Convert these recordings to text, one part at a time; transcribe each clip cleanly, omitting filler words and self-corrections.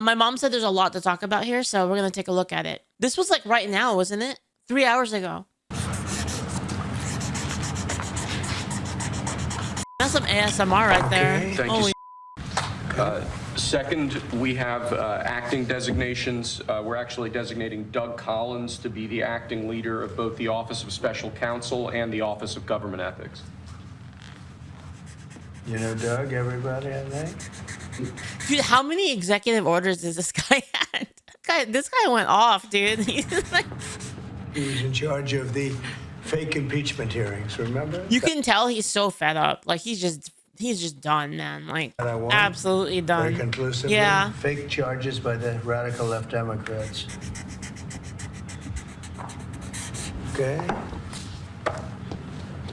my mom said there's a lot to talk about here, so we're gonna take a look at it. This was like right now, wasn't it? 3 hours ago. That's some ASMR right there. Thank Holy you. Second, we have acting designations. We're actually designating Doug Collins to be the acting leader of both the Office of Special Counsel and the Office of Government Ethics. You know Doug, everybody, I think? Dude, how many executive orders does this guy had? This guy went off, dude. He's like, He was in charge of the fake impeachment hearings, remember? you can tell he's so fed up. Like he's just done, man. Like And I won absolutely done. very conclusively. Yeah. Fake charges by the radical left Democrats. Okay.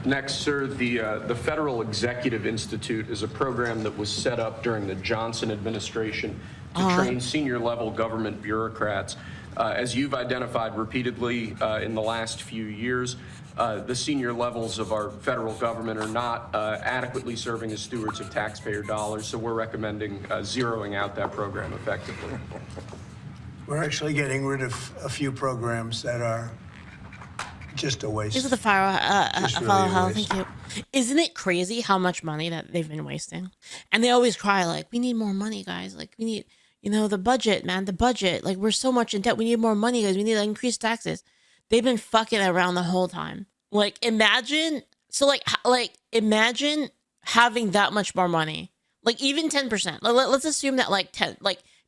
Next, sir, the Federal Executive Institute is a program that was set up during the Johnson administration to train senior-level government bureaucrats. As you've identified repeatedly in the last few years, the senior levels of our federal government are not adequately serving as stewards of taxpayer dollars, so we're recommending zeroing out that program effectively. We're actually getting rid of a few programs that are just a waste. This is the fire. Just really Follow a hell. waste. Thank you. Isn't it crazy how much money that they've been wasting? And they always cry like, "We need more money, guys. Like, we need, the budget, man. The budget. Like, we're so much in debt. We need more money, guys. We need to increase taxes." They've been fucking around the whole time. Like, imagine. So, imagine having that much more money. Like, even 10%. Let's assume that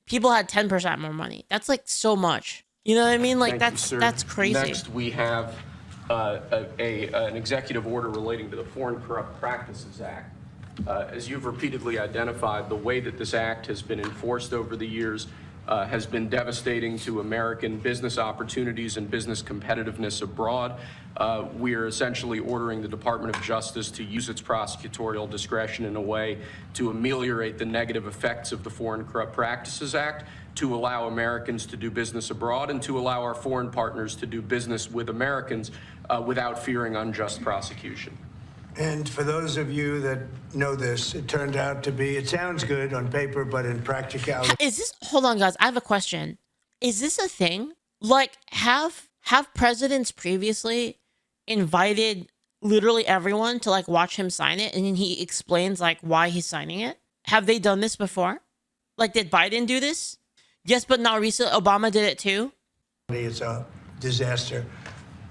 people had 10% more money. That's like so much. You know what I mean? Like, that's crazy. Next, we have an executive order relating to the Foreign Corrupt Practices Act. As you've repeatedly identified, the way that this act has been enforced over the years has been devastating to American business opportunities and business competitiveness abroad. We are essentially ordering the Department of Justice to use its prosecutorial discretion in a way to ameliorate the negative effects of the Foreign Corrupt Practices Act, to allow Americans to do business abroad, and to allow our foreign partners to do business with Americans without fearing unjust prosecution. And for those of you that know this, it turned out to be, it sounds good on paper, but in practicality. Hold on, guys. I have a question. Is this a thing? Like, have presidents previously invited literally everyone to like watch him sign it, and then he explains like why he's signing it? Have they done this before? Like, did Biden do this? Yes, but not recently. Obama did it too. It's a disaster.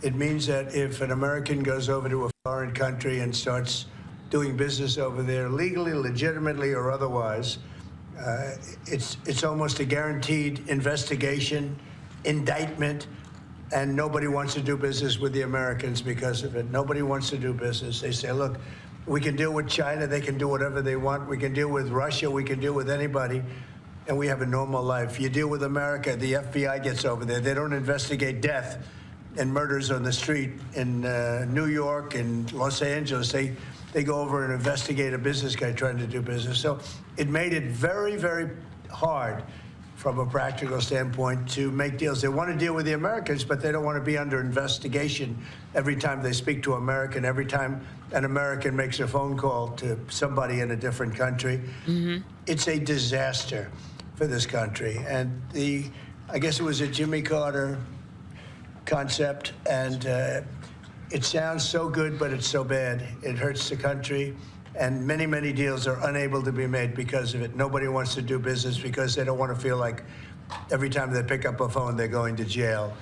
It means that if an American goes over to a foreign country and starts doing business over there legally, legitimately, or otherwise, it's almost a guaranteed investigation, indictment, and nobody wants to do business with the Americans because of it. Nobody wants to do business. They say, look, we can deal with China. They can do whatever they want. We can deal with Russia. We can deal with anybody. And we have a normal life. You deal with America, the FBI gets over there. They don't investigate death and murders on the street in New York and Los Angeles. They go over and investigate a business guy trying to do business. So it made it very, very hard from a practical standpoint to make deals. They want to deal with the Americans, but they don't want to be under investigation every time they speak to an American, every time an American makes a phone call to somebody in a different country. Mm-hmm. It's a disaster for this country. And I guess it was a Jimmy Carter concept, and it sounds so good, but it's so bad. It hurts the country, and many, many deals are unable to be made because of it. Nobody wants to do business because they don't want to feel like every time they pick up a phone, they're going to jail.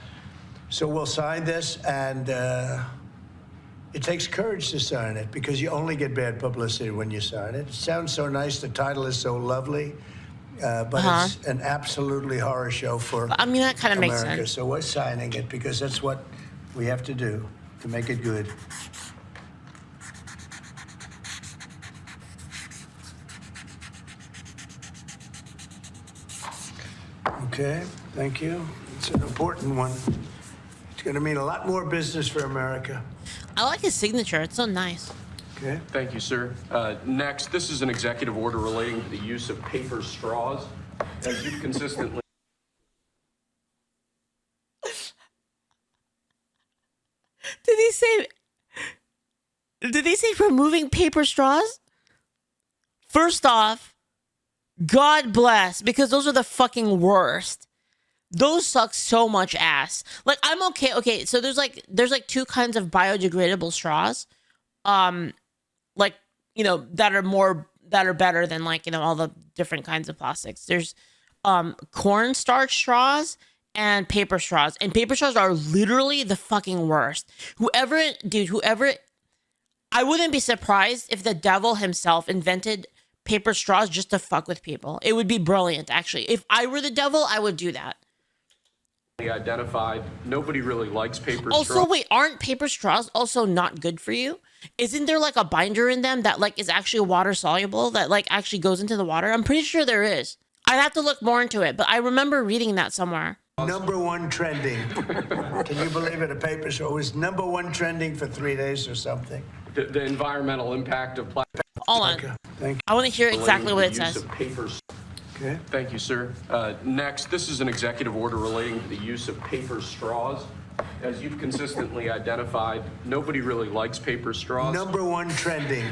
So we'll sign this, and it takes courage to sign it because you only get bad publicity when you sign it. It sounds so nice. The title is so lovely. But it's an absolutely horror show for I mean, that kind of makes America. sense. So we're signing it because that's what we have to do to make it good. Okay, thank you. It's an important one. It's going to mean a lot more business for America. I like his signature. It's so nice. Okay. Thank you, sir. Next, this is an executive order relating to the use of paper straws. As you've consistently... Did he say removing paper straws? First off, God bless, because those are the fucking worst. Those suck so much ass. Like, I'm okay. Okay, so there's like two kinds of biodegradable straws. Like, you know, that are better than, like, you know, all the different kinds of plastics. There's cornstarch straws and paper straws. And paper straws are literally the fucking worst. Whoever I wouldn't be surprised if the devil himself invented paper straws just to fuck with people. It would be brilliant, actually. If I were the devil, I would do that. Identified. Nobody really likes paper Also, straws. wait, aren't paper straws also not good for you? Isn't there like a binder in them that like is actually water soluble, that like actually goes into the water? I'm pretty sure there is. I'd have to look more into it, but I remember reading that somewhere. #1 trending. Can you believe it? A paper straw was #1 trending for 3 days or something. The environmental impact of plastic. Hold on. Okay. Thank I want to hear exactly what it Use says. of paper. Okay. Thank you, sir. Next, this is an executive order relating to the use of paper straws. As you've consistently identified, nobody really likes paper straws. #1 trending.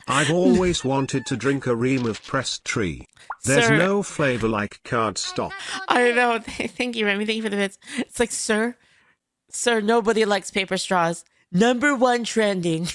I've always wanted to drink a ream of pressed tree. There's Sir. no flavor like cardstock. I know. Thank you, Remy. Thank you for the bits. It's like, sir, nobody likes paper straws. #1 trending.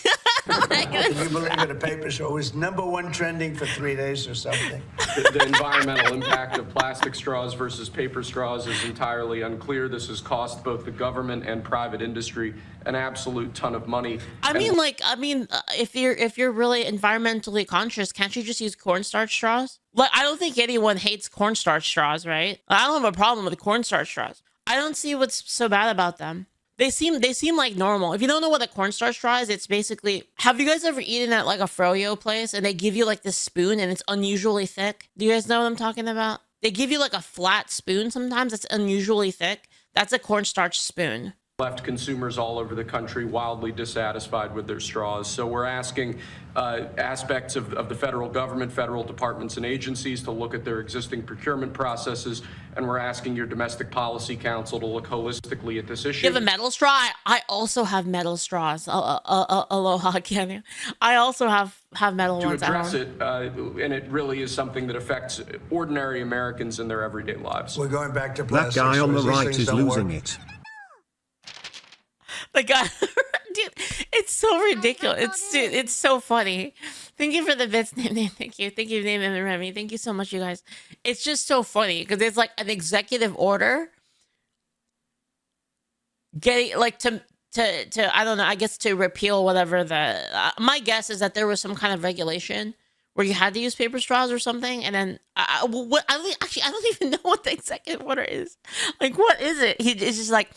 Can you believe it? A paper straw was #1 trending for 3 days or something. The environmental impact of plastic straws versus paper straws is entirely unclear. This has cost both the government and private industry an absolute ton of money. I mean, if you're really environmentally conscious, can't you just use cornstarch straws? Like, I don't think anyone hates cornstarch straws, right? I don't have a problem with cornstarch straws. I don't see what's so bad about them. They seem like normal. If you don't know what a cornstarch straw is, it's basically, have you guys ever eaten at like a froyo place and they give you like this spoon and it's unusually thick? Do you guys know what I'm talking about? They give you like a flat spoon sometimes that's unusually thick. That's a cornstarch spoon. Left consumers all over the country wildly dissatisfied with their straws. So we're asking aspects of the federal government, federal departments and agencies to look at their existing procurement processes, and we're asking your domestic policy council to look holistically at this issue. You have a metal straw? I also have metal straws. Aloha, Kenny. I also have metal to ones at address home. it, and it really is something that affects ordinary Americans in their everyday lives. We're going back to That plastic guy on the straws. These right things is don't losing work. it. The guy, dude, it's so ridiculous. It's so funny. Thank you for the bits, name. Thank you, name and Remy. Thank you so much, you guys. It's just so funny because it's like an executive order getting like to I don't know. I guess to repeal whatever the. My guess is that there was some kind of regulation where you had to use paper straws or something, and then I don't even know what the executive order is. Like, what is it? It's just like.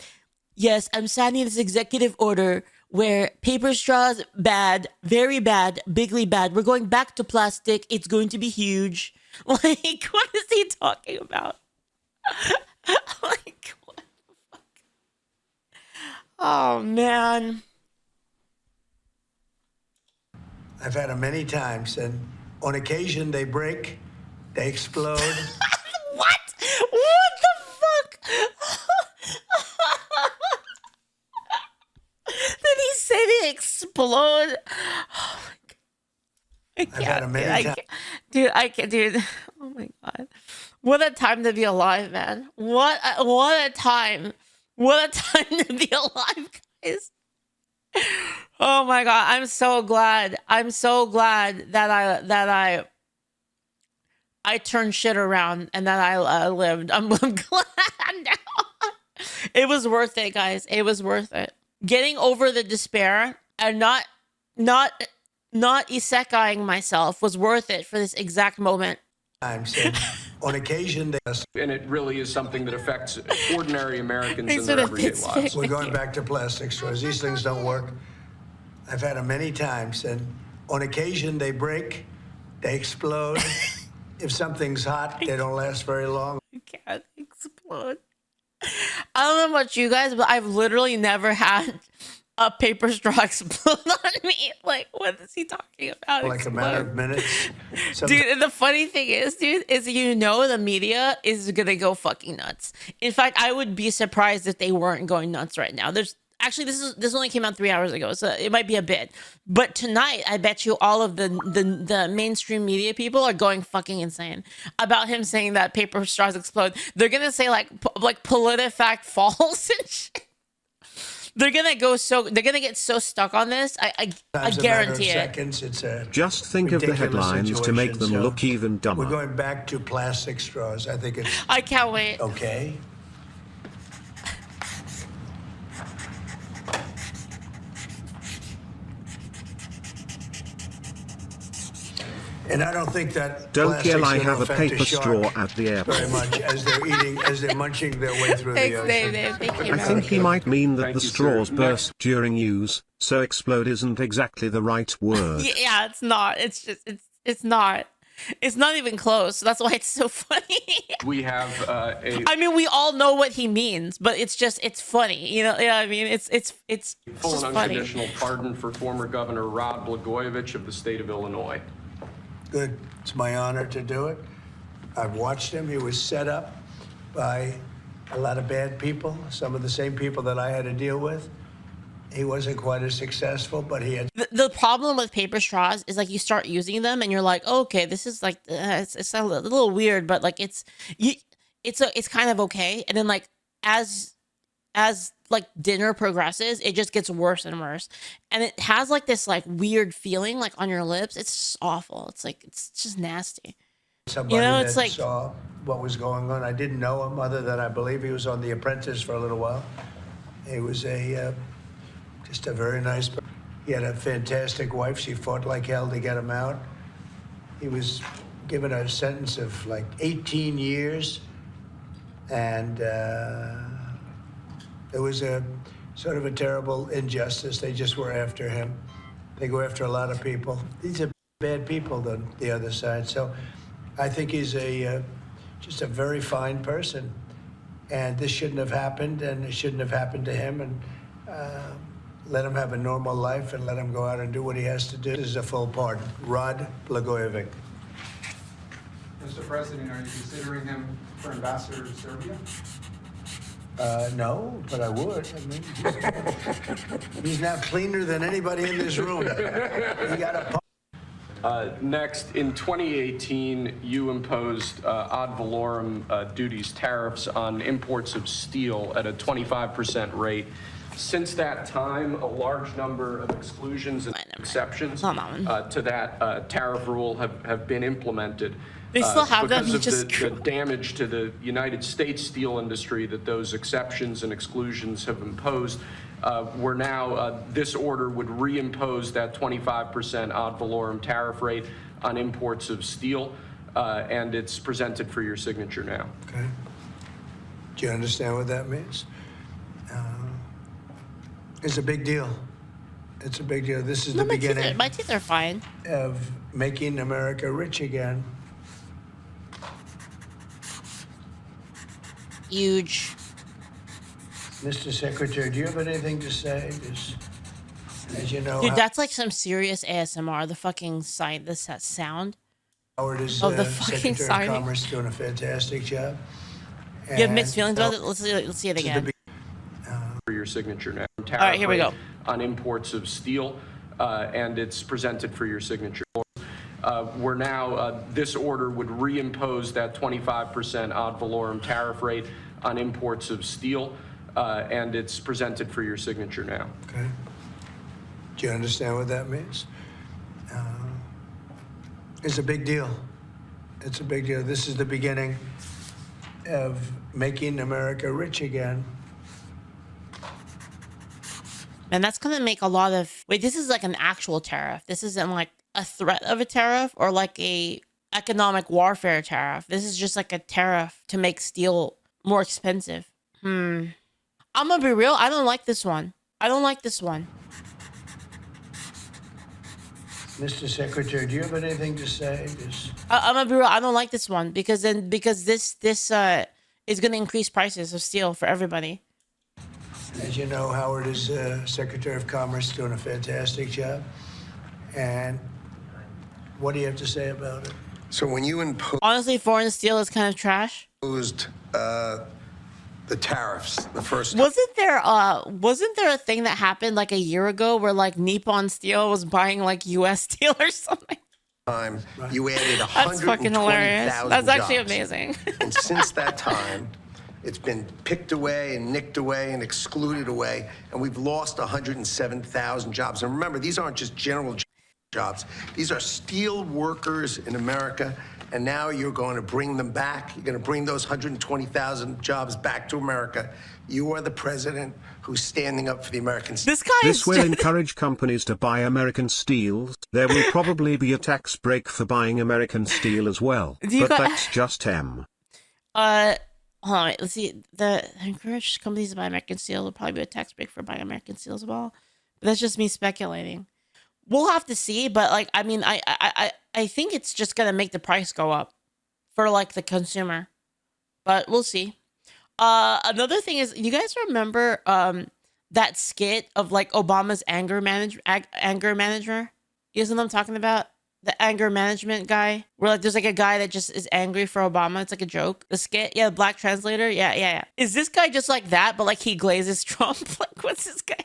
Yes, I'm signing this executive order where paper straws, bad, very bad, bigly bad. We're going back to plastic. It's going to be huge. Like, what is he talking about? Like, what the fuck? Oh, man. I've had them many times, and on occasion they break, they explode. What? What the fuck? Did he say they explode? Oh my god! I can't, I've had 'em many times. Dude. Oh my god! What a time to be alive, man! What a time! What a time to be alive, guys! Oh my god! I'm so glad. I'm so glad that I turned shit around and that I lived. I'm glad now. It was worth it, guys. It was worth it. Getting over the despair and not isekaiing myself was worth it for this exact moment. Times, and on occasion they. And it really is something that affects ordinary Americans Thanks in for their the everyday bits, lives. We're going back to plastic straws. These things don't work. I've had them many times, and on occasion they break, they explode. If something's hot, they don't last very long. I can't explode. I don't know about you guys, but I've literally never had a paper straw explode on me. Like, what is he talking about? Like a matter of minutes. Dude, and the funny thing is, the media is gonna go fucking nuts. In fact, I would be surprised if they weren't going nuts right now. Actually, this only came out 3 hours ago, so it might be a bit. But tonight, I bet you all of the mainstream media people are going fucking insane about him saying that paper straws explode. They're gonna say like PolitiFact false and shit. They're gonna get so stuck on this. I guarantee it. Seconds, it's a Just think of the ridiculous headlines to make them situation, so look even dumber. We're going back to plastic straws. I think it's I can't wait. okay. And I don't think that Don't plastic's yell I gonna have a affect paper shark straw at the very airport. much as they're munching their way through Thanks, the ocean. Dave. Thank you. I think he might mean that Thank the you, sir. straws Next. burst during use, so explode isn't exactly the right word. Yeah, it's not. It's just it's not. It's not even close. That's why it's so funny. We have I mean, we all know what he means, but it's funny. You know, yeah. I mean, it's full just and funny. unconditional pardon for former Governor Rod Blagojevich of the state of Illinois. Good. It's my honor to do it. I've watched him. He was set up by a lot of bad people, some of the same people that I had to deal with. He wasn't quite as successul, but he had. The problem with paper straws is like you start using them and you're like, oh, okay, this is like it's a little weird, but like it's kind of okay. And then like as like dinner progresses, it just gets worse and worse, and it has like this like weird feeling like on your lips. It's just awful. It's like it's just nasty. Somebody You know, that it's like- saw what was going on. I didn't know him other than I believe he was on The Apprentice for a little while. He was just a very nice person. He had a fantastic wife. She fought like hell to get him out. He was given a sentence of like 18 years, and it was a sort of a terrible injustice. They just were after him. They go after a lot of people. These are bad people on the other side. So I think he's just a very fine person. And this shouldn't have happened, and it shouldn't have happened to him. And let him have a normal life and let him go out and do what he has to do. This is a full pardon. Rod Blagojevich. Mr. President, are you considering him for ambassador to Serbia? No, but I would. I mean, he's now cleaner than anybody in this room. He got a Next, in 2018, you imposed ad valorem duties, tariffs on imports of steel at a 25% rate. Since that time, a large number of exclusions and exceptions to that tariff rule have been implemented. They still have them. Because of the damage to the United States steel industry that those exceptions and exclusions have imposed. We're now, this order would reimpose that 25% ad valorem tariff rate on imports of steel, and it's presented for your signature now. Okay. Do you understand what that means? It's a big deal. It's a big deal. This is the beginning My teeth are fine. of making America rich again. Huge. Mr. Secretary, do you have anything to say? Just, as you know, Dude, that's like some serious ASMR. The fucking side, this that sound. Howard is the fucking Secretary siren. of Commerce doing a fantastic job. You have mixed feelings about it? Let's see it again. For your signature now. All right, here we go. On imports of steel, and it's presented for your signature. We're now, this order would reimpose that 25% ad valorem tariff rate on imports of steel, and it's presented for your signature now. Okay. Do you understand what that means? It's a big deal. It's a big deal. This is the beginning of making America rich again. And that's going to make a lot of... Wait, this is like an actual tariff. This isn't like a threat of a tariff or like a economic warfare tariff. This is just like a tariff to make steel more expensive. I'm going to be real. I don't like this one. I don't like this one. Mr. Secretary, do you have anything to say? Just, I'm going to be real. I don't like this one because this is going to increase prices of steel for everybody. as you know, Howard is Secretary of Commerce doing a fantastic job. And what do you have to say about it? So when you Honestly, foreign steel is kind of trash. imposed the the tariffs, the first Wasn't there a thing that happened like a year ago where like Nippon Steel was buying like US Steel or something? time, you added That's fucking hilarious. 120,000 That's actually jobs. amazing. And since that time, it's been picked away and nicked away and excluded away, and we've lost 107,000 jobs. And remember, these aren't just general jobs. These are steel workers in America, and now you're going to bring them back. You're going to bring those 120,000 jobs back to America. You are the president who's standing up for the Americans. This guy This is will encourage companies to buy American steel. There will probably be a tax break for buying American steel as well. But that's just M. Hold on, wait, let's see. The encourage companies to buy American steel. There'll probably be a tax break for buying American steel as well. But that's just me speculating. We'll have to see, but like, I mean, I think it's just gonna make the price go up for like the consumer. But we'll see. Another thing is, you guys remember that skit of like Obama's anger manager? You guys know what I'm talking about? The anger management guy, where like there's like a guy that just is angry for Obama. It's like a joke. The skit, yeah, the black translator, yeah. Is this guy just like that, but like he glazes Trump? Like, what's this guy?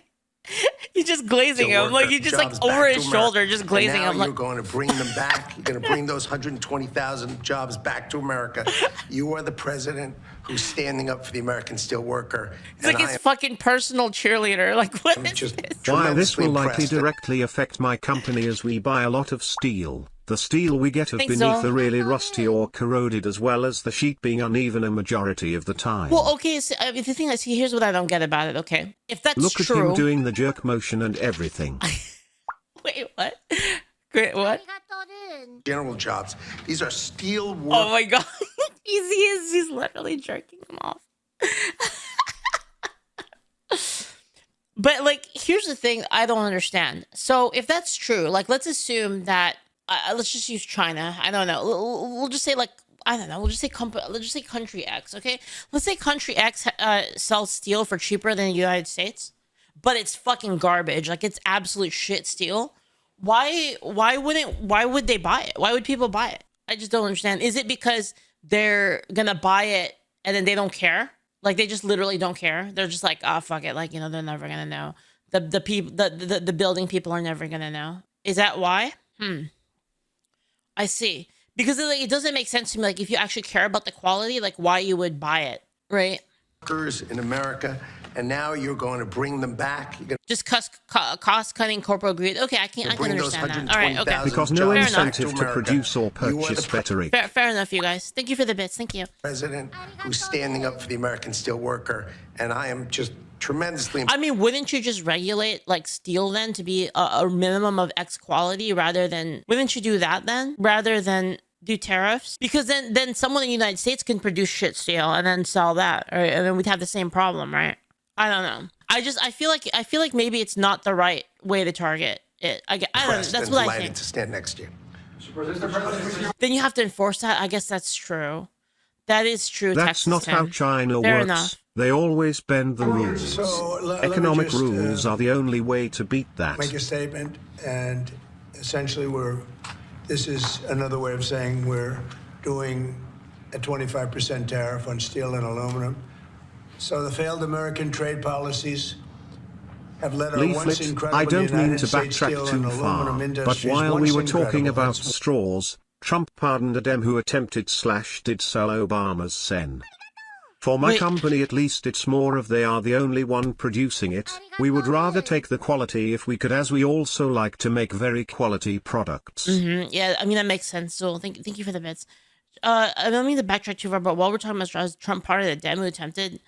He's just glazing him, like he's just like over his shoulder, just glazing him. You're going to bring them back. You're going to bring those 120,000 jobs back to America. You are the president who's standing up for the American steel worker. It's like his fucking personal cheerleader. Like, what is this? While this will likely directly affect my company as we buy a lot of steel, the steel we get of Think beneath so? are really rusty or corroded, as well as the sheet being uneven a majority of the time. Well, okay, so, the thing is, here's what I don't get about it, okay? If that's Look true... at him doing the jerk motion and everything. Wait, what? Great, what? General jobs. These are steel workers. Oh my god. He's literally jerking him off. But like, here's the thing I don't understand. So if that's true, like, let's assume that let's just use China. I don't know. We'll just say like, I don't know. Let's just say country X. Okay. Let's say country X sells steel for cheaper than the United States, but it's fucking garbage. Like, it's absolute shit steel. Why would they buy it? Why would people buy it? I just don't understand. Is it because they're gonna buy it and then they don't care? Like, they just literally don't care. They're just like, oh, fuck it. Like, you know, they're never gonna know. The people, the building people are never gonna know. Is that why? I see. Because it doesn't make sense to me. Like, if you actually care about the quality, like, why you would buy it, right? Workers in America, and now you're going to bring them back. You're going Just cost-cutting corporate greed. Okay, I can understand that. All right, okay. Because no Fair incentive enough. to produce or purchase better rig. Fair enough, you guys. Thank you for the bits. Thank you. president who's standing up for the American steel worker, and I am just tremendously. I mean, wouldn't you just regulate like steel then to be a minimum of X quality rather than? Wouldn't you do that then rather than do tariffs? Because then someone in the United States can produce shit steel and then sell that, right? And then we'd have the same problem, right? I don't know. I feel like maybe it's not the right way to target it. I don't know. That's what I think. To stand next to you. Mr. President, Then you have to enforce that. I guess that's true. That is true. That's Texas not how 10. China Fair works. enough. They always bend the rules. So, let me Economic just, rules are the only way to beat that. make a statement, and essentially this is another way of saying we're doing a 25% tariff on steel and aluminum. So the failed American trade policies have led our once Leaflit, incredible I don't mean United to States backtrack steel too and far, aluminum but industries while once we were talking incredible. about straws, Trump pardoned a Dem who attempted / did sell Obama's sen. For my Wait. company at least it's more of they are the only one producing it. We would rather take the quality if we could, as we also like to make very quality products. Yeah, I mean, that makes sense. So thank you for the bits. I don't mean to backtrack too far, but while we're talking about straws, Trump pardoned a Dem who attempted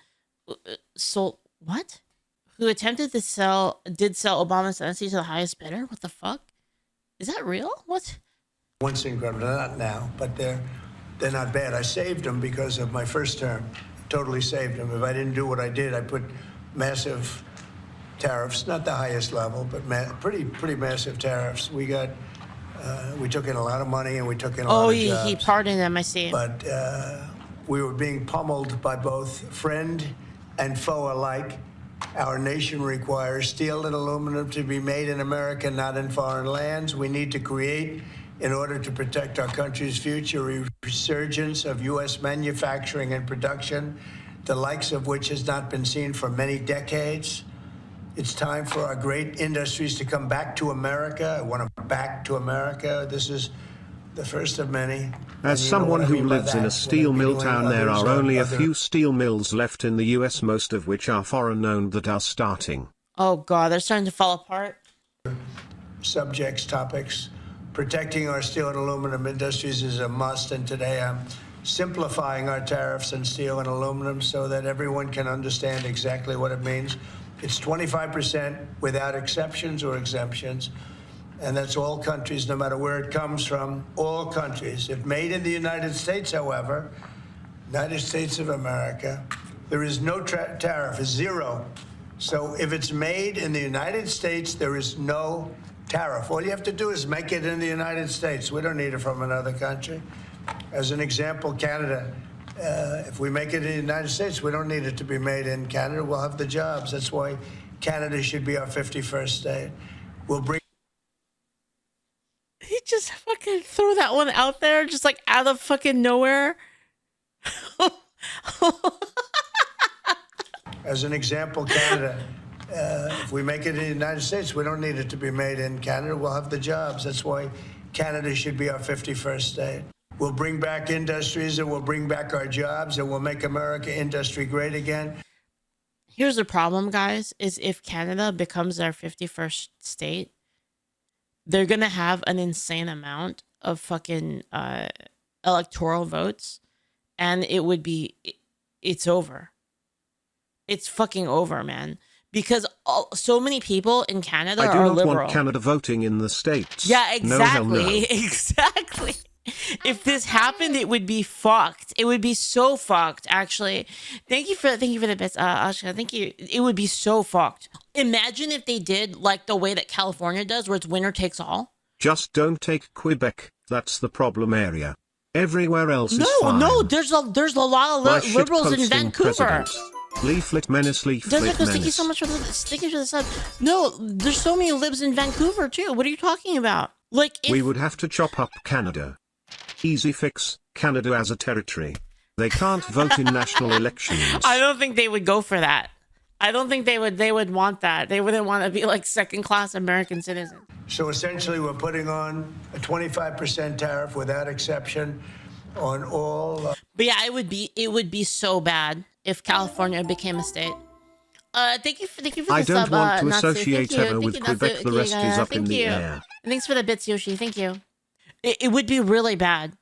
who attempted to sell Obama's tenancy to the highest bidder? What the fuck? Is that real? What? Once incredible, not now, but they're not bad. I saved them because of my first term. Totally saved them. If I didn't do what I did, I put massive tariffs, not the highest level, but pretty massive tariffs. We took in a lot of money and we took in a lot of jobs. He pardoned them. I see. But we were being pummeled by both friend and foe alike. Our nation requires steel and aluminum to be made in America, not in foreign lands. We need to create, in order to protect our country's future, a resurgence of U.S. manufacturing and production the likes of which has not been seen for many decades. It's time for our great industries to come back to America. I want them back to America. This is the first of many. As someone who lives in a steel mill town, there are only a few steel mills left in the US, most of which are foreign-owned, that are starting. Oh God, they're starting to fall apart. Subjects, topics. Protecting our steel and aluminum industries is a must, and today I'm simplifying our tariffs on steel and aluminum so that everyone can understand exactly what it means. It's 25% without exceptions or exemptions, and that's all countries, no matter where it comes from, all countries. If made in the United States, however, United States of America, there is no tariff, it's zero. So if it's made in the United States, there is no tariff. All you have to do is make it in the United States. We don't need it from another country. As an example, Canada, if we make it in the United States, we don't need it to be made in Canada. We'll have the jobs. That's why Canada should be our 51st state. We'll bring... He just fucking threw that one out there, just like out of fucking nowhere. As an example, Canada, if we make it in the United States, we don't need it to be made in Canada. We'll have the jobs. That's why Canada should be our 51st state. We'll bring back industries, and we'll bring back our jobs, and we'll make America industry great again. Here's the problem, guys, is if Canada becomes their 51st state, they're going to have an insane amount of fucking electoral votes, and it's over. It's fucking over, man. Because so many people in Canada are liberal. I do not want Canada voting in the States. Yeah, exactly. No. Exactly. If this happened, it would be fucked. It would be so fucked, actually. Thank you for the bits, Ashka. Thank you. It would be so fucked. Imagine if they did like the way that California does, where it's winner takes all. Just don't take Quebec. That's the problem area. Everywhere else is fine. No, there's a lot of liberals in Vancouver. President. Leaflit menace, Leaflit menace. Thank you so much for the sub. No, there's so many libs in Vancouver too. What are you talking about? Like, we would have to chop up Canada. Easy fix, Canada as a territory. They can't vote in national elections. I don't think they would go for that. I don't think they would want that. They wouldn't want to be like second-class American citizens. So essentially, we're putting on a 25% tariff without exception on all. But yeah, it would be so bad if California became a state. Thank you for the sub. I don't want to Natsu. associate ever with Quebec. The rest is up in the air. Thanks for the bits, Yoshi. Thank you. It would be really bad,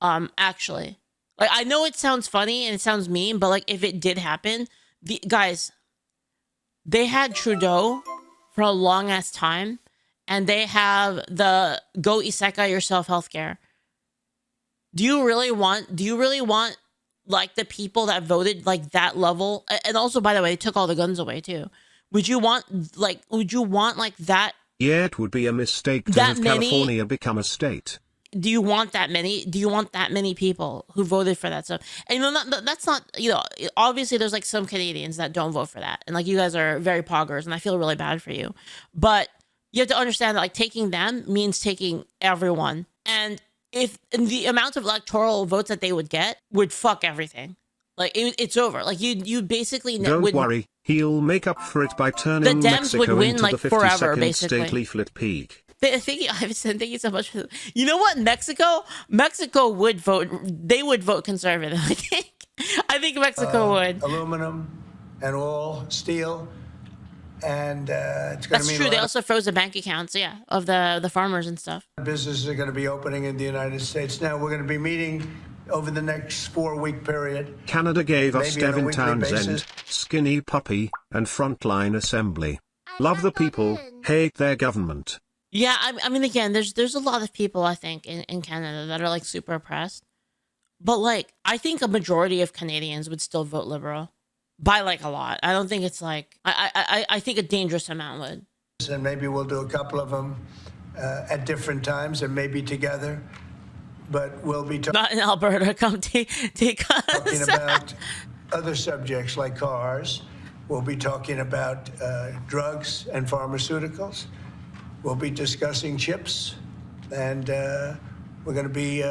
actually. Like, I know it sounds funny and it sounds mean, but like if it did happen, guys, they had Trudeau for a long ass time, and they have the go isekai yourself healthcare. Do you really want like the people that voted like that level? And also, by the way, they took all the guns away too. Would you want like that? Yeah, it would be a mistake to have California become a state. Do you want that many? Do you want that many people who voted for that stuff? And that's not, obviously there's like some Canadians that don't vote for that. And like you guys are very poggers and I feel really bad for you. But you have to understand that like taking them means taking everyone. And the amount of electoral votes that they would get would fuck everything. Like it's over. Like you basically don't worry. He'll make up for it by turning the Dems Mexico would win into like the forever, 52nd basically. state Leaflit peak. Thank you so much for that. You know what? Mexico would vote. They would vote conservative. I think Mexico would. Aluminum and all steel, and it's going to That's mean true. They also froze the bank accounts, of the farmers and stuff. Businesses are going to be opening in the United States. Now we're going to be meeting over the next 4-week period. Canada gave us maybe on a Devin weekly Townsend, basis. Skinny Puppy, and Frontline Assembly. Love the people, hate their government. Yeah, I mean, again, there's a lot of people, I think, in Canada that are like super oppressed. But like, I think a majority of Canadians would still vote Liberal by like a lot. I don't think it's like, I think a dangerous amount would. And maybe we'll do a couple of them at different times and maybe together. But we'll be Not in Alberta. Come take us. talking about other subjects like cars. We'll be talking about drugs and pharmaceuticals. We'll be discussing chips, and we're going to be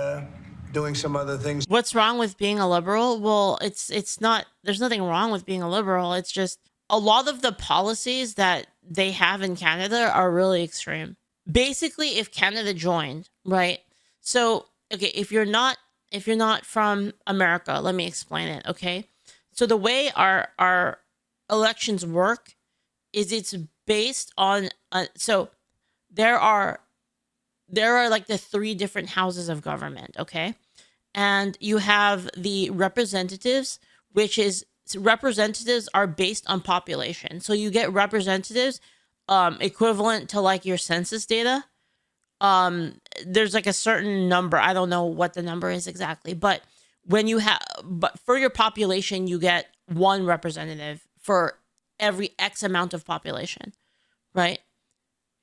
doing some other things. What's wrong with being a liberal? Well, it's not, there's nothing wrong with being a liberal. It's just a lot of the policies that they have in Canada are really extreme. Basically, if Canada joined, right? So, okay, if you're not from America, let me explain it, okay? So the way our elections work is it's based on so there are like the three different houses of government, okay? And you have the representatives, which is representatives are based on population. So you get representatives equivalent to like your census data. There's like a certain number. I don't know what the number is exactly, but but for your population, you get one representative for every X amount of population, right?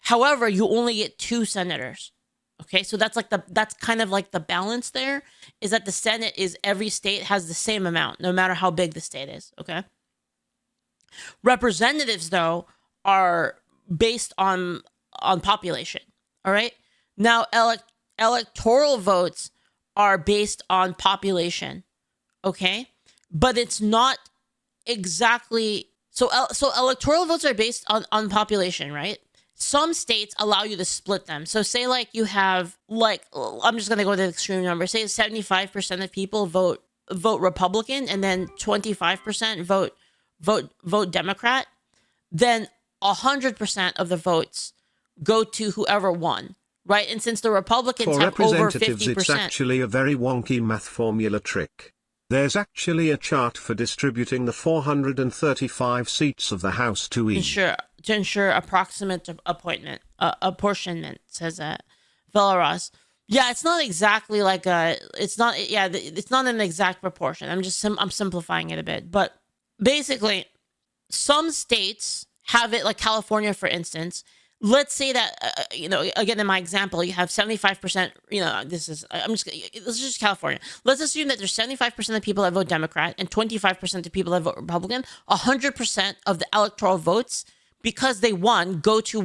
However, you only get 2 senators. Okay, so that's kind of like the balance there, is that the Senate is every state has the same amount, no matter how big the state is. Okay. Representatives, though, are based on population. All right. Now, electoral votes are based on population. Okay, but it's not exactly so. So electoral votes are based on population, right? Some states allow you to split them. So say like you have like, I'm just going to go to the extreme number. Say 75% of people vote Republican and then 25% vote Democrat. Then 100% of the votes go to whoever won, right? And since the Republicans For have over representatives, 50%. it's actually a very wonky math formula trick. There's actually a chart for distributing the 435 seats of the House to each. To ensure approximate apportionment, says Velaros. Yeah, it's not exactly like it's not an exact proportion. I'm simplifying it a bit, but basically, some states have it, like California, for instance. Let's say that again in my example, you have 75%. This is just California. Let's assume that there's 75% of people that vote Democrat and 25% of people that vote Republican. 100% of the electoral votes, because they won, go to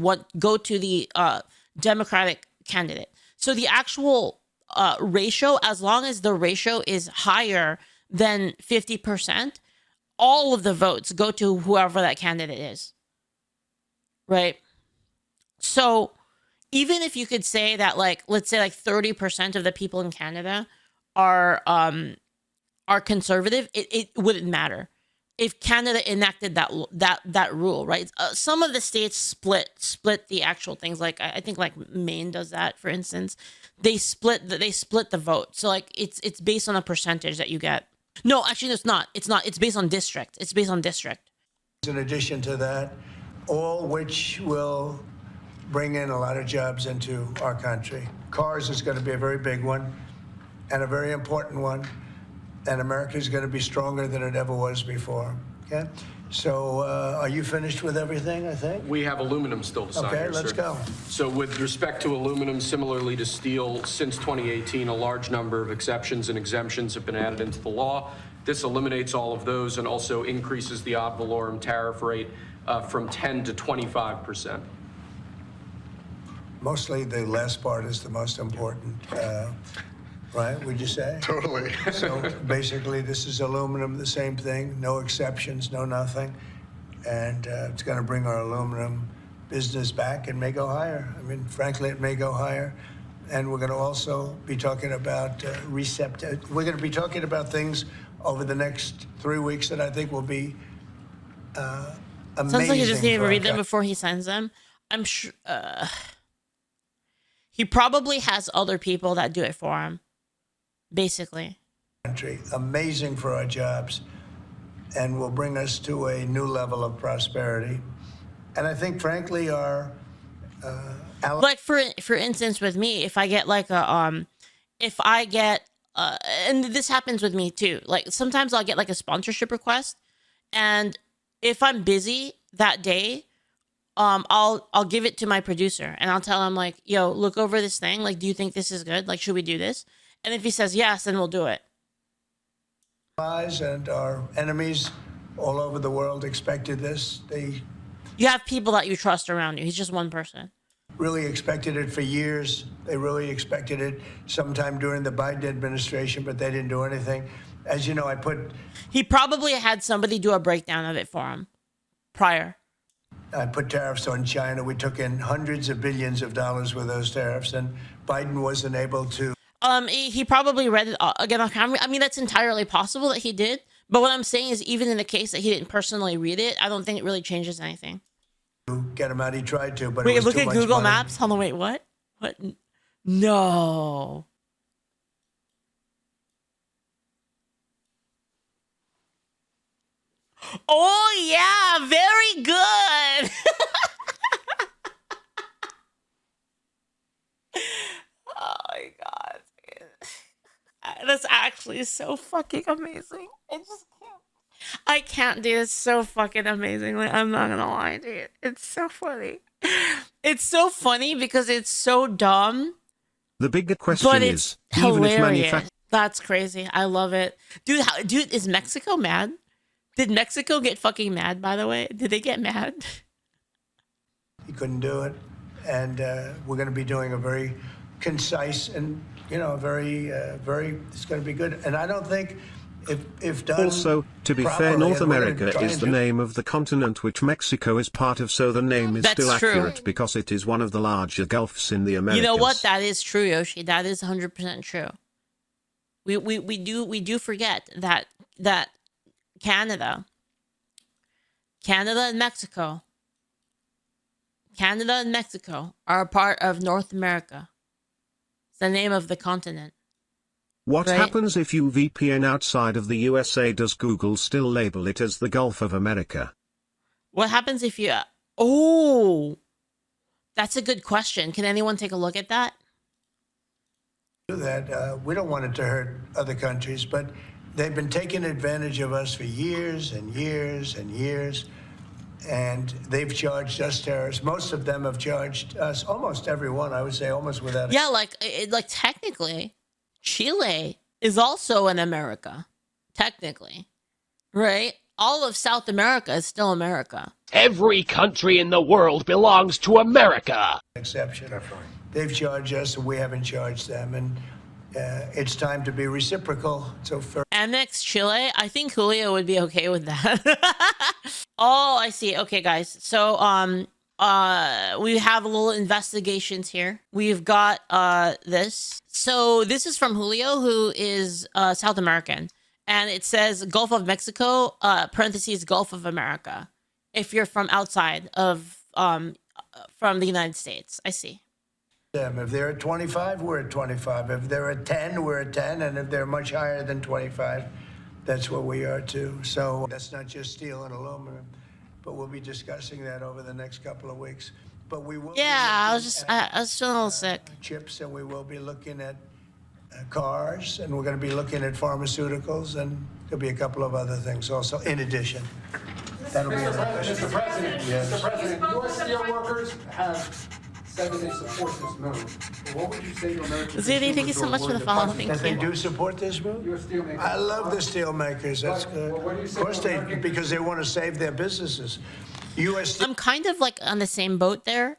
the Democratic candidate. So the actual ratio, as long as the ratio is higher than 50%, all of the votes go to whoever that candidate is. Right? So even if you could say that, like, let's say like 30% of the people in Canada are conservative, it wouldn't matter if Canada enacted that rule, right? Some of the states split the actual things. Like I think like Maine does that, for instance. They split the vote. So like it's based on a percentage that you get. No, actually, it's not. It's not. It's based on district. It's based on district. In addition to that, all which will bring in a lot of jobs into our country. Cars is going to be a very big one and a very important one. And America is going to be stronger than it ever was before. Okay? So are you finished with everything, I think? We have aluminum still to sign. Okay, here, let's sir. go. So with respect to aluminum, similarly to steel, since 2018, a large number of exceptions and exemptions have been added into the law. This eliminates all of those and also increases the ad valorem tariff rate from 10 to 25%. Mostly the last part is the most important, right? Would you say? Totally. So basically, this is aluminum, the same thing, no exceptions, no nothing. And it's going to bring our aluminum business back and may go higher. I mean, frankly, it may go higher. And we're going to also be talking about we're going to be talking about things over the next 3 weeks that I think will be amazing. Sounds like you just need to read them before he signs them. I'm sure he probably has other people that do it for him, basically. Country, amazing for our jobs, and will bring us to a new level of prosperity. And I think, frankly, our like for instance, with me, if I get like and this happens with me too. Like sometimes I'll get like a sponsorship request, and if I'm busy that day, I'll give it to my producer and I'll tell him like, yo, look over this thing. Like, do you think this is good? Like, should we do this? And if he says yes, then we'll do it. And our enemies all over the world expected this. You have people that you trust around you. He's just one person. really expected it for years. They really expected it sometime during the Biden administration, but they didn't do anything. As you know, He probably had somebody do a breakdown of it for him prior. I put tariffs on China. We took in hundreds of billions of dollars with those tariffs, and Biden wasn't able to. He probably read it again on camera. I mean, that's entirely possible that he did. But what I'm saying is, even in the case that he didn't personally read it, I don't think it really changes anything. Get him out. He tried to, but Wait, it was look too at much Google money. Maps. Hold on, wait, what? What? No. Oh yeah, very good. Oh my god, that's actually so fucking amazing. I can't do it so fucking amazingly. I'm not gonna lie, dude. It's so funny. It's so funny because it's so dumb. The bigger question But it's is, even if hilarious. That's crazy. I love it. Dude, dude, is Mexico mad? Did Mexico get fucking mad, by the way? Did they get mad? He couldn't do it. And we're going to be doing a very concise and, very, it's going to be good. And I don't think if done Also, to be fair, properly, North and we're gonna America try is and the do- name of the continent which Mexico is part of, so the name is That's still true. accurate because it is one of the larger gulfs in the Americas. You know what? That is true, Yoshi. That is 100% true. We do forget that Canada and Mexico are a part of North America. It's the name of the continent. What Right. happens if you VPN outside of the USA? Does Google still label it as the Gulf of America? What happens if you... Oh, that's a good question. Can anyone take a look at that? do that. We don't want it to hurt other countries, but they've been taking advantage of us for years and years and years, and they've charged us tariffs. Most of them have charged us, almost everyone, I would say, almost without. Yeah, like technically, Chile is also in America. Technically, right? All of South America is still America. Every country in the world belongs to America. Exception. They've charged us, and we haven't charged them, and it's time to be reciprocal. So for Annex Chile, I think Julio would be okay with that. Oh, I see. Okay, guys. So we have a little investigations here. We've got this. So this is from Julio, who is South American, and it says Gulf of Mexico, parentheses Gulf of America. If you're from outside of from the United States, I see. them, if they're at 25, we're at 25. If they're at 10, we're at 10, and if they're much higher than 25, that's what we are too. So that's not just steel and aluminum, but we'll be discussing that over the next couple of weeks. But we will. Yeah, I was feeling a little sick. Chips, and we will be looking at cars, and we're going to be looking at pharmaceuticals, and there'll be a couple of other things also in addition. That'll be Mr. another President, question. Mr. President, U.S. steelworkers have said that they support this move. But what would you say to American Ziti, thank you so much for the follow. Thank That they you. do support this move? U.S. steelmakers. I love the steel makers. That's But, good. well, what do you Of say course to they, American- because they want to save their businesses. U.S. Steel I'm kind of like on the same boat there,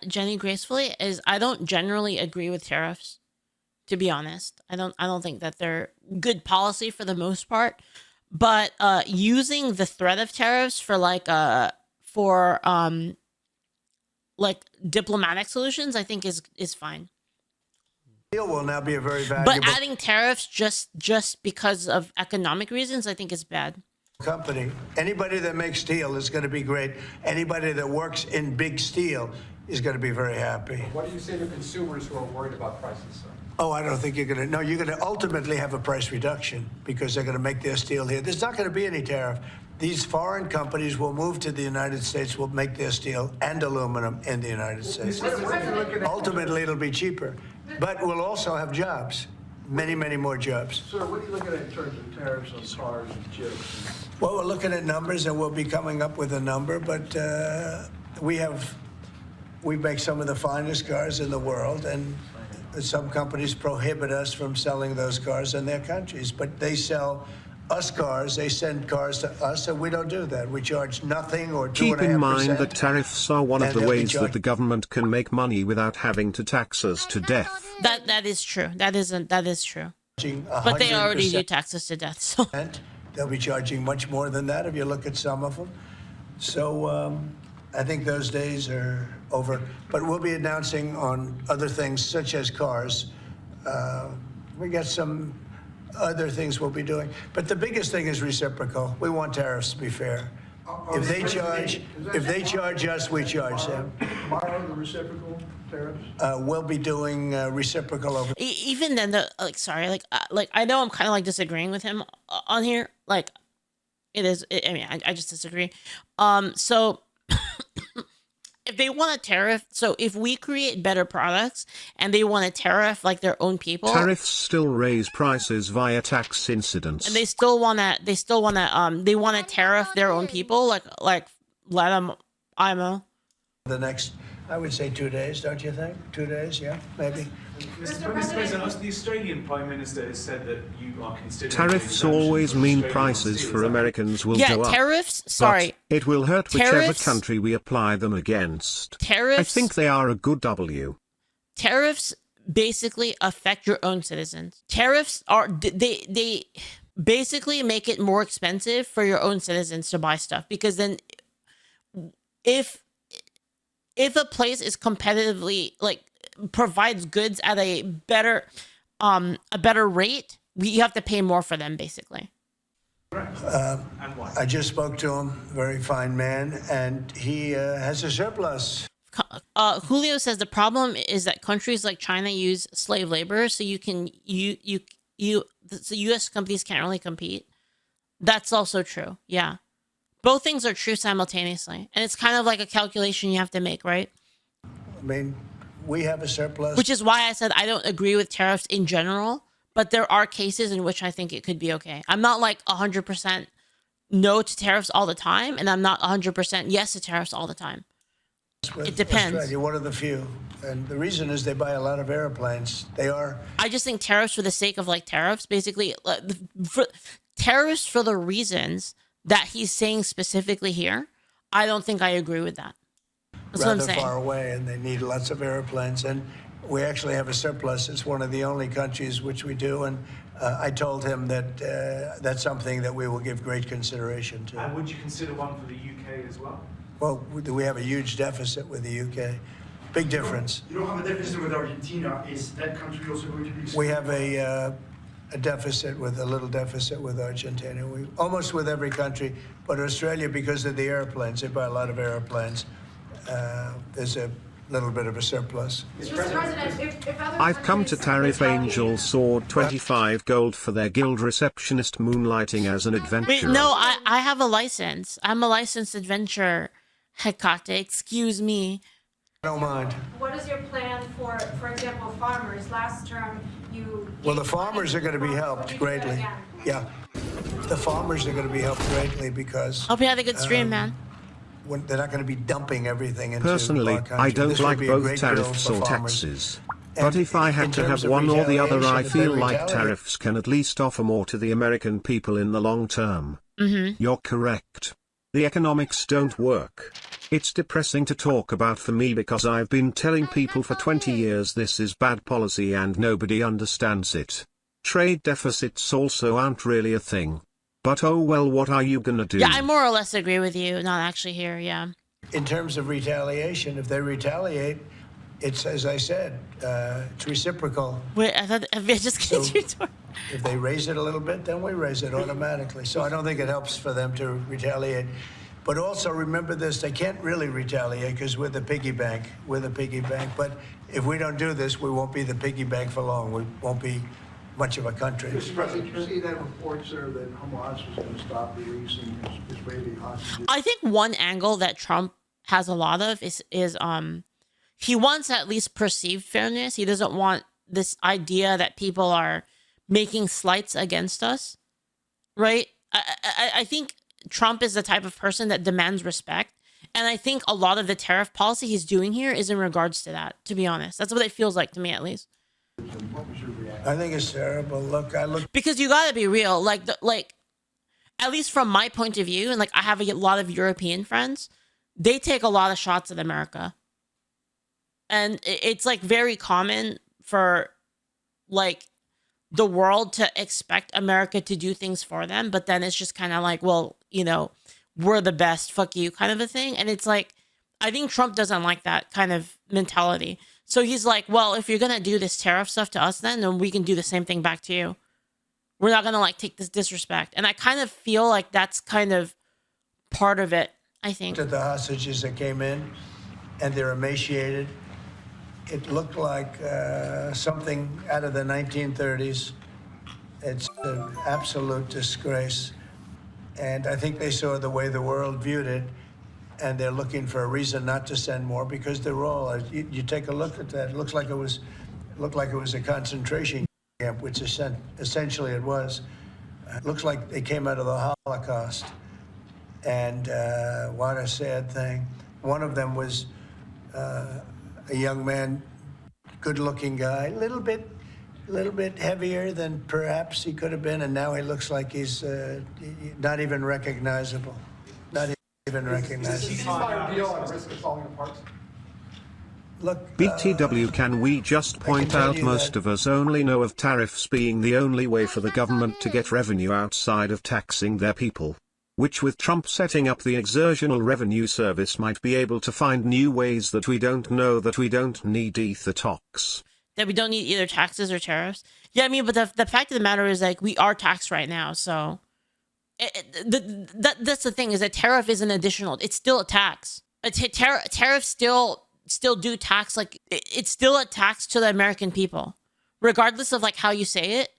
Jenny gracefully, is I don't generally agree with tariffs, to be honest. I don't think that they're good policy for the most part. But using the threat of tariffs for like diplomatic solutions, I think is fine. will now be a very valuable But adding tariffs just because of economic reasons, I think is bad. company. Anybody that makes steel is going to be great. Anybody that works in big steel is going to be very happy. What do you say to consumers who are worried about prices, sir? Oh, I don't think you're going to. No, you're going to ultimately have a price reduction because they're going to make their steel here. There's not going to be any tariff. These foreign companies will move to the United States, will make their steel and aluminum in the United States. Ultimately, it'll be cheaper, but we'll also have jobs, many, many more jobs. Sir, what are you looking at in terms of tariffs on cars and chips? Well, we're looking at numbers, and we'll be coming up with a number, but we make some of the finest cars in the world, and some companies prohibit us from selling those cars in their countries, but they sell us cars. They send cars to us, and we don't do that. We charge nothing or 2.5%. Keep in mind that tariffs are one of and the they'll be ways that charged- the government can make money without having to tax us to death. That is true. That is true. But they already do tax us to death. So They'll be charging much more than that if you look at some of them. So I think those days are over. But we'll be announcing on other things such as cars. We got some other things we'll be doing. But the biggest thing is reciprocal. We want tariffs to be fair. If they charge us, we charge them. Tomorrow, the reciprocal tariffs? We'll be doing reciprocal over. even then, I know I'm kind of like disagreeing with him on here. Like, I just disagree. So if they want a tariff, so if we create better products and they want a tariff like their own people, Tariffs still raise prices via tax incidents. and they want to tariff their own people, like let them, I don't know. The next, I would say 2 days, don't you think? 2 days, yeah, maybe. Mr. President, the Australian Prime Minister has said that you are considering... Tariffs always mean prices for Americans will go up. Tariffs, sorry. But it will hurt whichever Tariffs- country we apply them against. Tariffs, I think they are a good W. Tariffs basically affect your own citizens. Tariffs are, they basically make it more expensive for your own citizens to buy stuff, because then if a place is competitively, like, provides goods at a better rate, you have to pay more for them, basically. I just spoke to him, very fine man, and he has a surplus. Julio says the problem is that countries like China use slave labor, so so U.S. companies can't really compete. That's also true. Yeah, both things are true simultaneously, and it's kind of like a calculation you have to make, right? I mean, we have a surplus. Which is why I said I don't agree with tariffs in general, but there are cases in which I think it could be okay. I'm not like 100% no to tariffs all the time, and I'm not 100% yes to tariffs all the time. It depends. Australia, one of the few. And the reason is they buy a lot of airplanes. I just think tariffs for the sake of like tariffs, basically, tariffs for the reasons that he's saying specifically here, I don't think I agree with that. That's what I'm saying. Rather far away, and they need lots of airplanes. And we actually have a surplus. It's one of the only countries which we do. And I told him that that's something that we will give great consideration to. And would you consider one for the UK as well? Well, we have a huge deficit with the UK. Big difference. You don't have a deficit with Argentina. Is that country also going to be... We have a little deficit with Argentina. Almost with every country. But Australia, because of the airplanes, they buy a lot of airplanes. There's a little bit of a surplus. Mr. President, if other I've come to countries Tariff Angel Sword 25 gold for their guild receptionist moonlighting as an adventurer. Wait, no, I have a license. I'm a licensed adventurer. Hecate, excuse me. I don't mind. What is your plan for example, farmers? Last term, you... Well, the farmers are going to be helped greatly. Yeah, the farmers are going to be helped greatly because... Hope you had a good stream, man. They're not going to be dumping everything into Personally, our country. I don't This will like be a both great bill tariffs for or farmers. taxes. And But if I in had to terms have of one or the other, I retaliation, if they feel like retaliate- tariffs can at least offer more to the American people in the long term. You're correct. The economics don't work. It's depressing to talk about for me because I've been telling people for 20 years this is bad policy and nobody understands it. Trade deficits also aren't really a thing. But oh well, what are you gonna do? Yeah, I more or less agree with you. Not actually here, yeah. In terms of retaliation, if they retaliate, it's, as I said, it's reciprocal. Wait, I thought I just came to your door. If they raise it a little bit, then we raise it automatically. So I don't think it helps for them to retaliate. But also remember this, they can't really retaliate because we're the piggy bank. We're the piggy bank. But if we don't do this, we won't be the piggy bank for long. We won't be much of a country. Mr. President, you see that report, sir, that Hamas was going to stop releasing Israeli hostages? I think one angle that Trump has a lot of is he wants at least perceived fairness. He doesn't want this idea that people are making slights against us, right? I think Trump is the type of person that demands respect. And I think a lot of the tariff policy he's doing here is in regards to that, to be honest. That's what it feels like to me, at least. What was your reaction? I think it's terrible. Look, Because you gotta be real. at least from my point of view, and like I have a lot of European friends, they take a lot of shots at America. And it's like very common for like the world to expect America to do things for them, but then it's just kind of like, well, you know, we're the best, fuck you kind of a thing. And it's like, I think Trump doesn't like that kind of mentality. So he's like, well, if you're going to do this tariff stuff to us, then we can do the same thing back to you. We're not going to like take this disrespect. And I kind of feel like that's kind of part of it, I think. To the hostages that came in, and they're emaciated. It looked like something out of the 1930s. It's an absolute disgrace. And I think they saw the way the world viewed it, and they're looking for a reason not to send more because they're all. You take a look at that. It looked like it was a concentration camp, which essentially it was. It looks like they came out of the Holocaust. And what a sad thing. One of them was a young man, good-looking guy, a little bit heavier than perhaps he could have been, and now he looks like he's not even recognizable. Not even recognizable. Is the ceasefire deal at risk of falling apart? Look, BTW, can we just point out most of us only know of tariffs being the only way for the government to get revenue outside of taxing their people? Which with Trump setting up the exertional revenue service might be able to find new ways that we don't know, that we don't need ether tax. That we don't need either taxes or tariffs. Yeah, I mean, but the fact of the matter is, like, we are taxed right now. So that's the thing, is that tariff is an additional. It's still a tax. Tariffs still do tax. Like, it's still a tax to the American people. Regardless of, like, how you say it,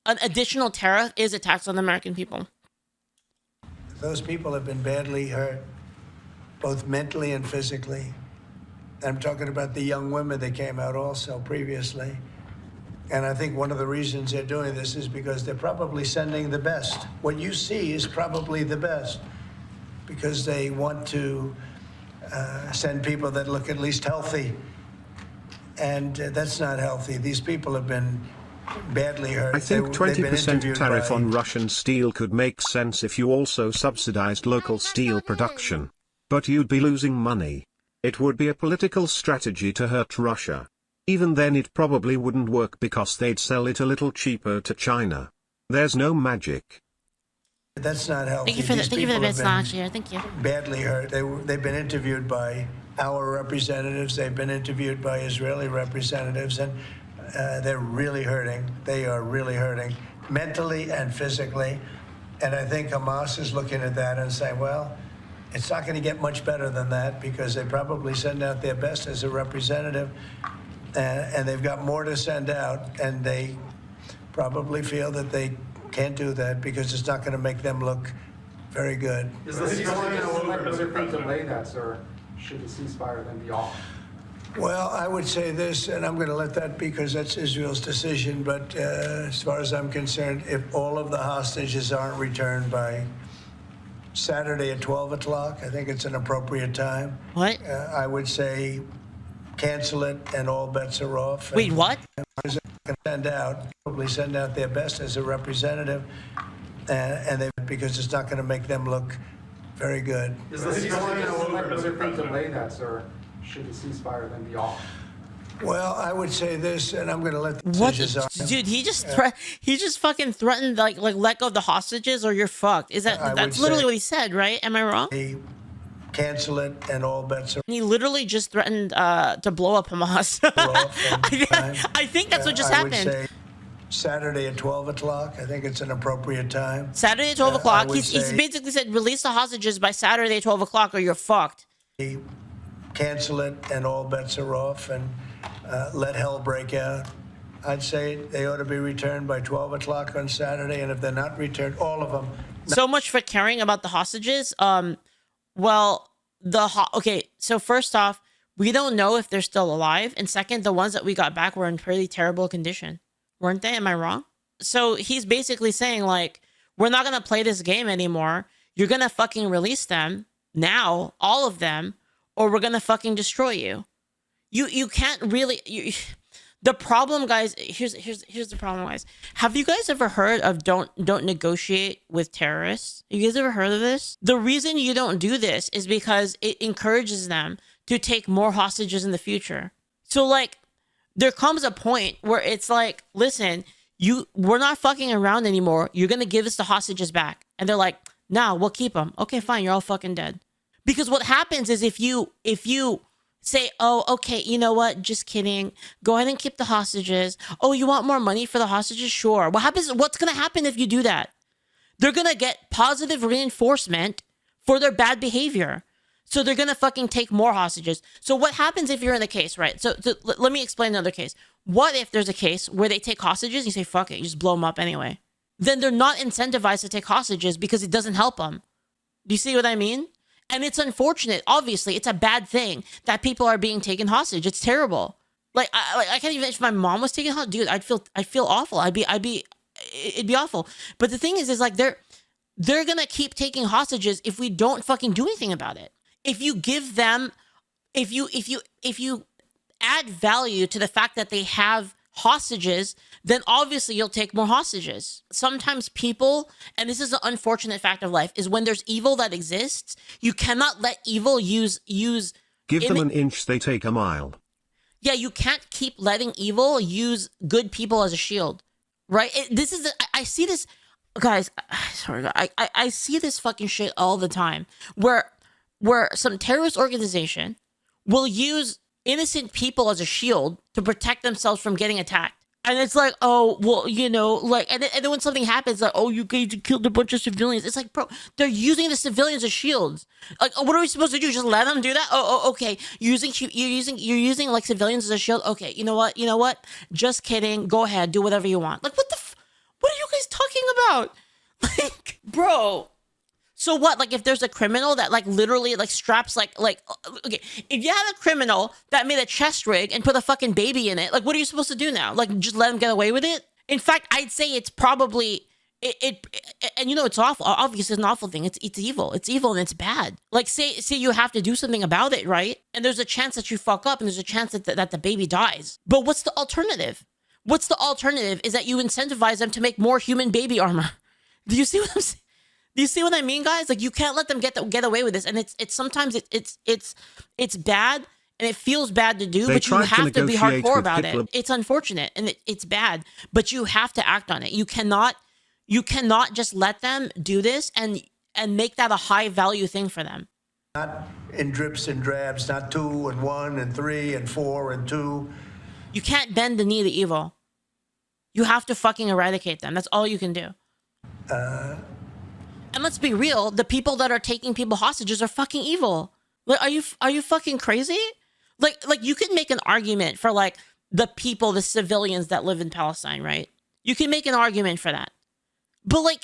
an additional tariff is a tax on the American people. those people have been badly hurt, both mentally and physically. I'm talking about the young women that came out also previously. And I think one of the reasons they're doing this is because they're probably sending the best. What you see is probably the best because they want to send people that look at least healthy. And that's not healthy. These people have been badly hurt. I think 20% tariff on Russian steel could make sense if you also subsidized local steel production. But you'd be losing money. It would be a political strategy to hurt Russia. Even then it probably wouldn't work because they'd sell it a little cheaper to China. There's no magic. That's not healthy. Thank you for the bits, actually. Thank you. Badly hurt. They've been interviewed by our representatives. They've been interviewed by Israeli representatives, and they're really hurting. They are really hurting, mentally and physically. And I think Hamas is looking at that and saying, well, it's not going to get much better than that because they probably send out their best as a representative, and they've got more to send out, and they probably feel that they can't do that because it's not going to make them look very good. Is the ceasefire delay that, sir? Should the ceasefire then be off? Well, I would say this, and I'm going to let that because that's Israel's decision, but as far as I'm concerned, if all of the hostages aren't returned by Saturday at 12 o'clock, I think it's an appropriate time. What? I would say cancel it and all bets are off. Wait, what? Probably send out their best as a representative, and they because it's not going to make them look very good. Is the ceasefire delay that, sir? Should the ceasefire then be off? Well, I would say this, and I'm going to let the decisions on. Dude, he just fucking threatened like let go of the hostages or you're fucked. Is that's literally what he said, right? Am I wrong? Cancel it and all bets are. He literally just threatened to blow up Hamas. I think that's what just happened. I would say Saturday at 12 o'clock. I think it's an appropriate time. Saturday at 12 o'clock. He's basically said release the hostages by Saturday at 12 o'clock or you're fucked. Cancel it and all bets are off and let hell break out. I'd say they ought to be returned by 12 o'clock on Saturday, and if they're not returned, all of them. So much for caring about the hostages. Well, okay, so first off, we don't know if they're still alive. And second, the ones that we got back were in pretty terrible condition. Weren't they? Am I wrong? So he's basically saying, like, we're not going to play this game anymore. You're going to fucking release them now, all of them, or we're going to fucking destroy you. You can't really... The problem, guys, here's the problem, guys. Have you guys ever heard of don't negotiate with terrorists? Have you guys ever heard of this? The reason you don't do this is because it encourages them to take more hostages in the future. So like there comes a point where it's like, listen, we're not fucking around anymore. You're gonna give us the hostages back. And they're like, nah, we'll keep them. Okay, fine, you're all fucking dead. Because what happens is if you say, oh, okay, you know what? Just kidding. Go ahead and keep the hostages. Oh, you want more money for the hostages? Sure. What's going to happen if you do that? They're going to get positive reinforcement for their bad behavior. So they're going to fucking take more hostages. So what happens if you're in a case, right? So let me explain another case. What if there's a case where they take hostages and you say, fuck it, you just blow them up anyway? Then they're not incentivized to take hostages because it doesn't help them. Do you see what I mean? And it's unfortunate. Obviously, it's a bad thing that people are being taken hostage. It's terrible. Like I can't even. If my mom was taken hostage, dude, I'd feel awful. It'd be awful. But the thing is like they're gonna keep taking hostages if we don't fucking do anything about it. If you give them, if you add value to the fact that they have hostages, then obviously you'll take more hostages. Sometimes people, and this is an unfortunate fact of life, is when there's evil that exists, you cannot let evil use give them an inch, they take a mile. Yeah, you can't keep letting evil use good people as a shield, right? I see this, guys, sorry, I see this fucking shit all the time where some terrorist organization will use innocent people as a shield to protect themselves from getting attacked. And it's like, oh, well, you know, like, and then when something happens, like, oh, you killed a bunch of civilians. It's like, bro, they're using the civilians as shields. Like, what are we supposed to do? Just let them do that? Oh, okay. You're using like civilians as a shield. Okay, you know what? Just kidding. Go ahead, do whatever you want. Like, what are you guys talking about? Like, bro. So what? Like if there's a criminal that like literally like straps like okay, if you have a criminal that made a chest rig and put a fucking baby in it, like what are you supposed to do now? Like just let him get away with it? In fact, I'd say it's probably it and you know it's awful. Obviously, it's an awful thing. It's evil. It's evil and it's bad. Like say you have to do something about it, right? And there's a chance that you fuck up and there's a chance that the baby dies. But what's the alternative? What's the alternative is that you incentivize them to make more human baby armor. Do you see what I'm saying? Do you see what I mean, guys? Like you can't let them get away with this, and it's sometimes it's bad and it feels bad to do, but you have to be hardcore about it. It's unfortunate and it's bad, but you have to act on it. You cannot just let them do this and make that a high value thing for them. Not in drips and drabs, not 2 and 1 and 3 and 4 and 2. You can't bend the knee to evil. You have to fucking eradicate them. That's all you can do. And let's be real, the people that are taking people hostages are fucking evil. Like, are you fucking crazy? Like you can make an argument for like the people, the civilians that live in Palestine, right? You can make an argument for that. But like,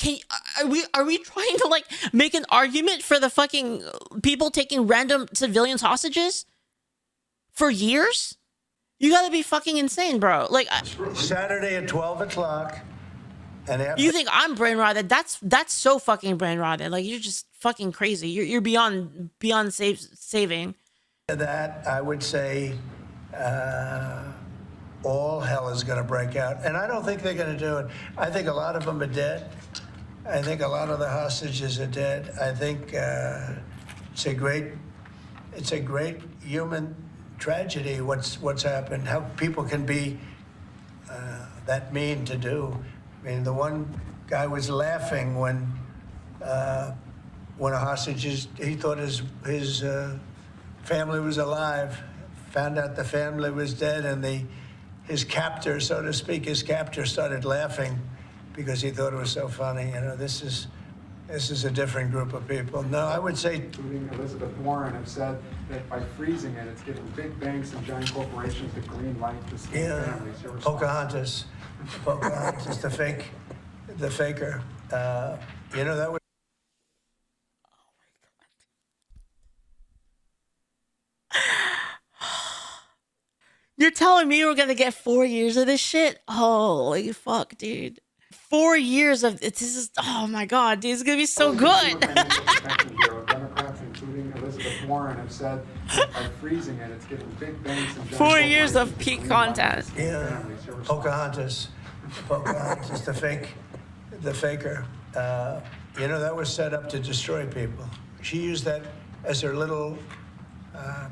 are we trying to like make an argument for the fucking people taking random civilians hostages for years? You gotta be fucking insane, bro. Like Saturday at 12 o'clock. And after you think I'm brain rotted? That's so fucking brain rotted. Like you're just fucking crazy. You're beyond saving. That I would say all hell is going to break out, and I don't think they're going to do it. I think a lot of them are dead. I think a lot of the hostages are dead. I think it's a great human tragedy. What's happened? How people can be that mean to do. I mean, the one guy was laughing when a hostage he thought his family was alive, found out the family was dead, and his captor, so to speak, started laughing because he thought it was so funny. You know, this is a different group of people. No, I would say, including Elizabeth Warren, have said that by freezing it, it's giving big banks and giant corporations the green light to steal families. Pocahontas, the faker. You know, that was. You're telling me we're gonna get 4 years of this shit? Holy fuck, dude. 4 years of this is, oh my god, dude, it's gonna be so good. Democrats, including Elizabeth Elizabeth Warren have said that by freezing it, it's giving big banks and giant 4 years of corporations peak the green light content. to sue Yeah, families irresponsible. Pocahontas, the faker. That was set up to destroy people. She used that as her little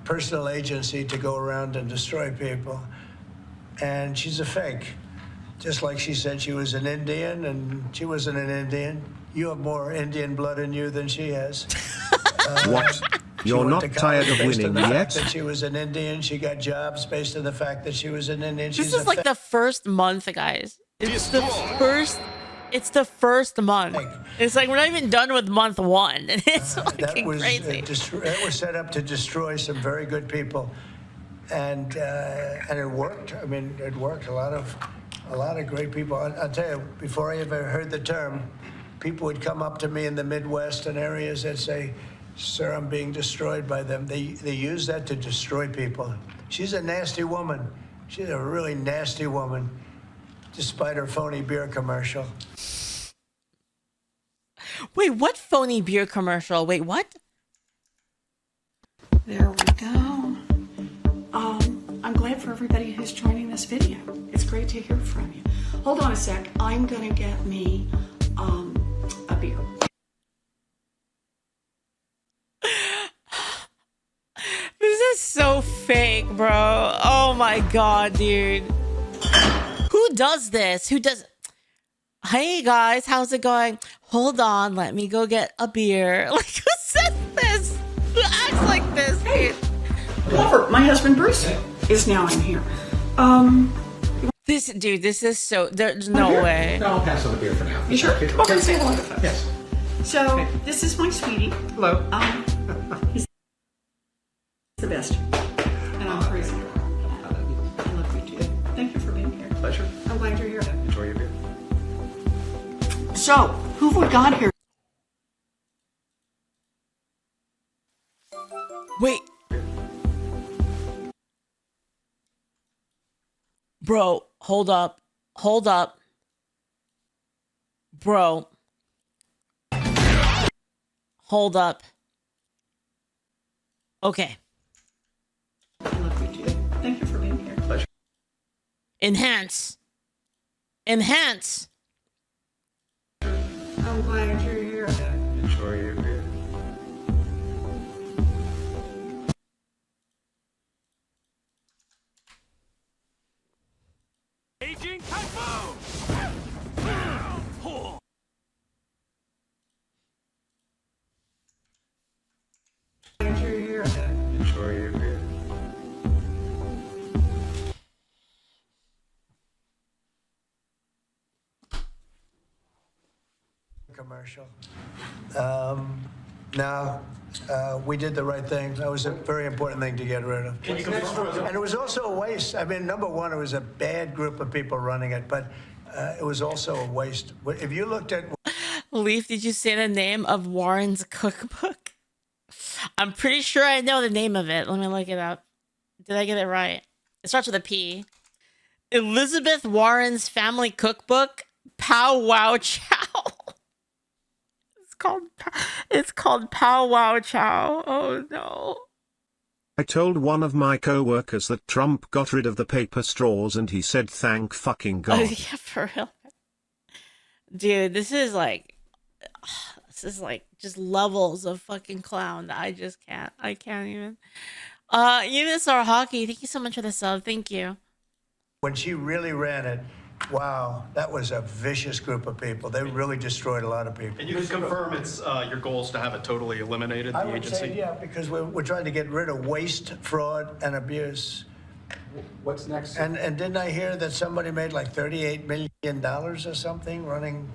personal agency to go around and destroy people. And she's a fake. Just like she said she was an Indian, and she wasn't an Indian. You have more Indian blood in you than she has. What? You're not tired of winning yet? That she was an Indian. She got jobs based on the fact that she was an Indian. This is like the first month, guys. It's the first month. It's like we're not even done with month one. It's fucking crazy. That was set up to destroy some very good people, and it worked. I mean, it worked. A lot of great people. I'll tell you, before I ever heard the term, people would come up to me in the Midwest and areas and say, "Sir, I'm being destroyed by them." They use that to destroy people. She's a nasty woman. She's a really nasty woman, despite her phony beer commercial. Wait, what phony beer commercial? Wait, what? There we go. I'm glad for everybody who's joining this video. It's great to hear from you. Hold on a sec. I'm gonna get me a beer. This is so fake, bro. Oh my god, dude. Who does this? Who does... Hey guys, how's it going? Hold on, let me go get a beer. Like, who says this? Who acts like this? Hey, Glover, my husband Bruce is now in here. This is so... There's no way. No, I'll pass on the beer for now. You sure? Come over and say hello to folks. Yes. So, this is my sweetie. Hello. He's the best. And I'm crazy. I love you too. Thank you for being here. Pleasure. I'm glad you're here. Enjoy your beer. So, who have we got here? Wait. Bro, hold up. Hold up. Bro. Hold up. Okay. I love you too. Thank you for being here. Pleasure. Enhance. Enhance. I'm glad you're here. Enjoy your beer. Aging Typhoon! Glad you're here. Enjoy your beer. Commercial. We did the right thing. That was a very important thing to get rid of. And it was also a waste. I mean, number one, it was a bad group of people running it, but it was also a waste. If you looked at... Leaf, did you say the name of Warren's cookbook? I'm pretty sure I know the name of it. Let me look it up. Did I get it right? It starts with a P. Elizabeth Warren's Family Cookbook, Pow Wow Chow. It's called Pow Wow Chow. Oh no. I told one of my co-workers that Trump got rid of the paper straws and he said thank fucking God. Oh, yeah, for real. Dude, this is like just levels of fucking clown that I just can't. I can't even. Unisar Hockey, thank you so much for the sub. Thank you. When she really ran it, wow, that was a vicious group of people. They really destroyed a lot of people. And you can confirm it's your goal is to have it totally eliminated, the I would agency? say, yeah, because we're trying to get rid of waste, fraud, and abuse. What's next? And didn't I hear that somebody made like $38 million or something running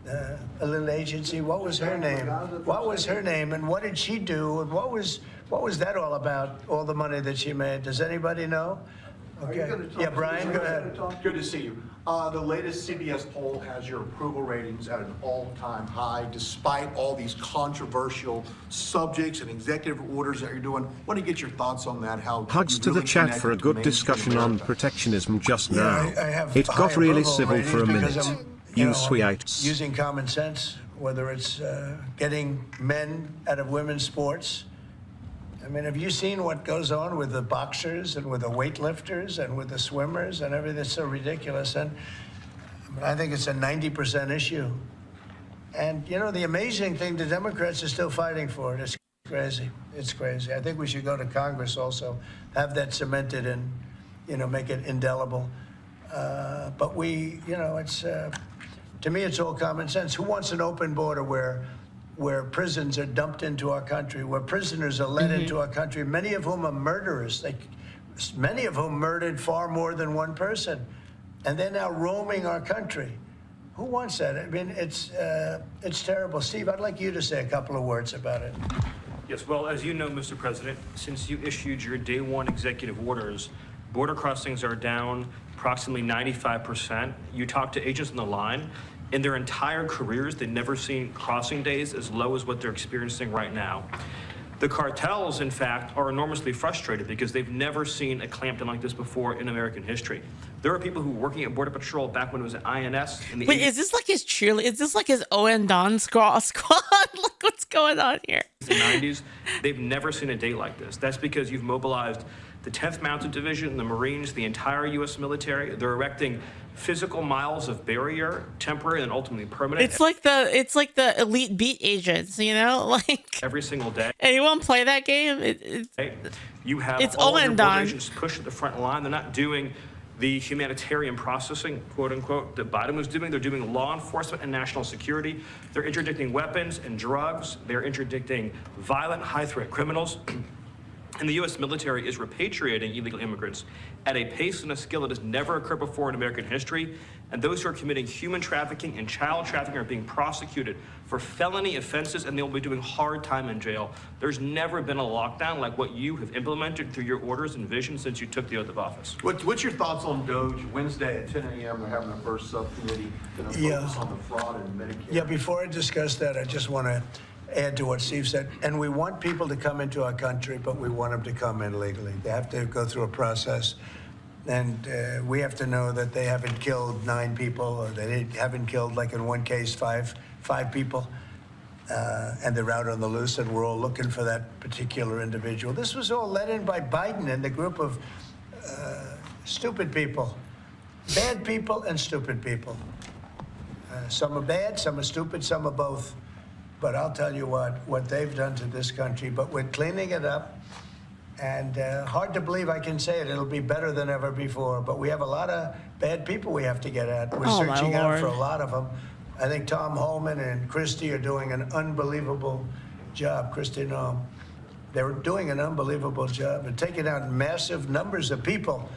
a little agency? What was her name? What was her name? And what did she do? And what was that all about? All the money that she made? Does anybody know? Okay. Yeah, Brian, go ahead. Good to see you. The latest CBS poll has your approval ratings at an all-time high, despite all these controversial subjects and executive orders that you're doing. Want to get your thoughts on that? How Hugs to the chat for a good discussion on protectionism just now. I have It got high really approval civil for a ratings minute. because I'm, You sweethearts. using common sense, whether it's getting men out of women's sports, I mean, have you seen what goes on with the boxers and with the weightlifters and with the swimmers and everything? It's so ridiculous. And I think it's a 90% issue. And, you know, the amazing thing, the Democrats are still fighting for it. It's crazy. It's crazy. I think we should go to Congress also, have that cemented and, you know, make it indelible. But we, you know, it's, to me, it's all common sense. Who wants an open border where prisons are dumped into our country, where prisoners are let into our country, many of whom are murderers, many of whom murdered far more than one person, and they're now roaming our country. Who wants that? I mean, it's terrible. Steve, I'd like you to say a couple of words about it. Yes, well, as you know, Mr. President, since you issued your day one executive orders, border crossings are down approximately 95%. You talk to agents on the line, in their entire careers, they've never seen crossing days as low as what they're experiencing right now. The cartels, in fact, are enormously frustrated because they've never seen a clampdown like this before in American history. There are people who were working at Border Patrol back when it was at INS. In the Wait, is this like his cheerleader? Is this like his Owen Don squad? Look what's going on here. The 90s, they've never seen a day like this. That's because you've mobilized the 10th Mounted Division, the Marines, the entire U.S. military. They're erecting physical miles of barrier, temporary and ultimately permanent. It's like the elite beat agents, you know, like every single day. Anyone play that game? You have it's all of your Owen border Don. agents pushed at the front line. They're not doing the humanitarian processing, quote unquote, that Biden was doing. They're doing law enforcement and national security. They're interdicting weapons and drugs. They're interdicting violent, high-threat criminals. And the U.S. military is repatriating illegal immigrants at a pace and a skill that has never occurred before in American history. And those who are committing human trafficking and child trafficking are being prosecuted for felony offenses, and they'll be doing hard time in jail. There's never been a lockdown like what you have implemented through your orders and vision since you took the oath of office. What's your thoughts on Doge? Wednesday at 10 a.m. We're having the first subcommittee going to focus on the fraud and Medicare. Yeah, before I discuss that, I just want to add to what Steve said. And we want people to come into our country, but we want them to come in legally. They have to go through a process. And we have to know that they haven't killed 9 people, or they haven't killed, like in one case, five people. And they're out on the loose, and we're all looking for that particular individual. This was all led in by Biden and the group of stupid people. Bad people and stupid people. Some are bad, some are stupid, some are both. But I'll tell you what they've done to this country. But we're cleaning it up. And hard to believe I can say it. It'll be better than ever before. But we have a lot of bad people we have to get at. We're searching out for a lot of them. I think Tom Holman and Christie are doing an unbelievable job. Christie Noem. They're doing an unbelievable job and taking out massive numbers of people.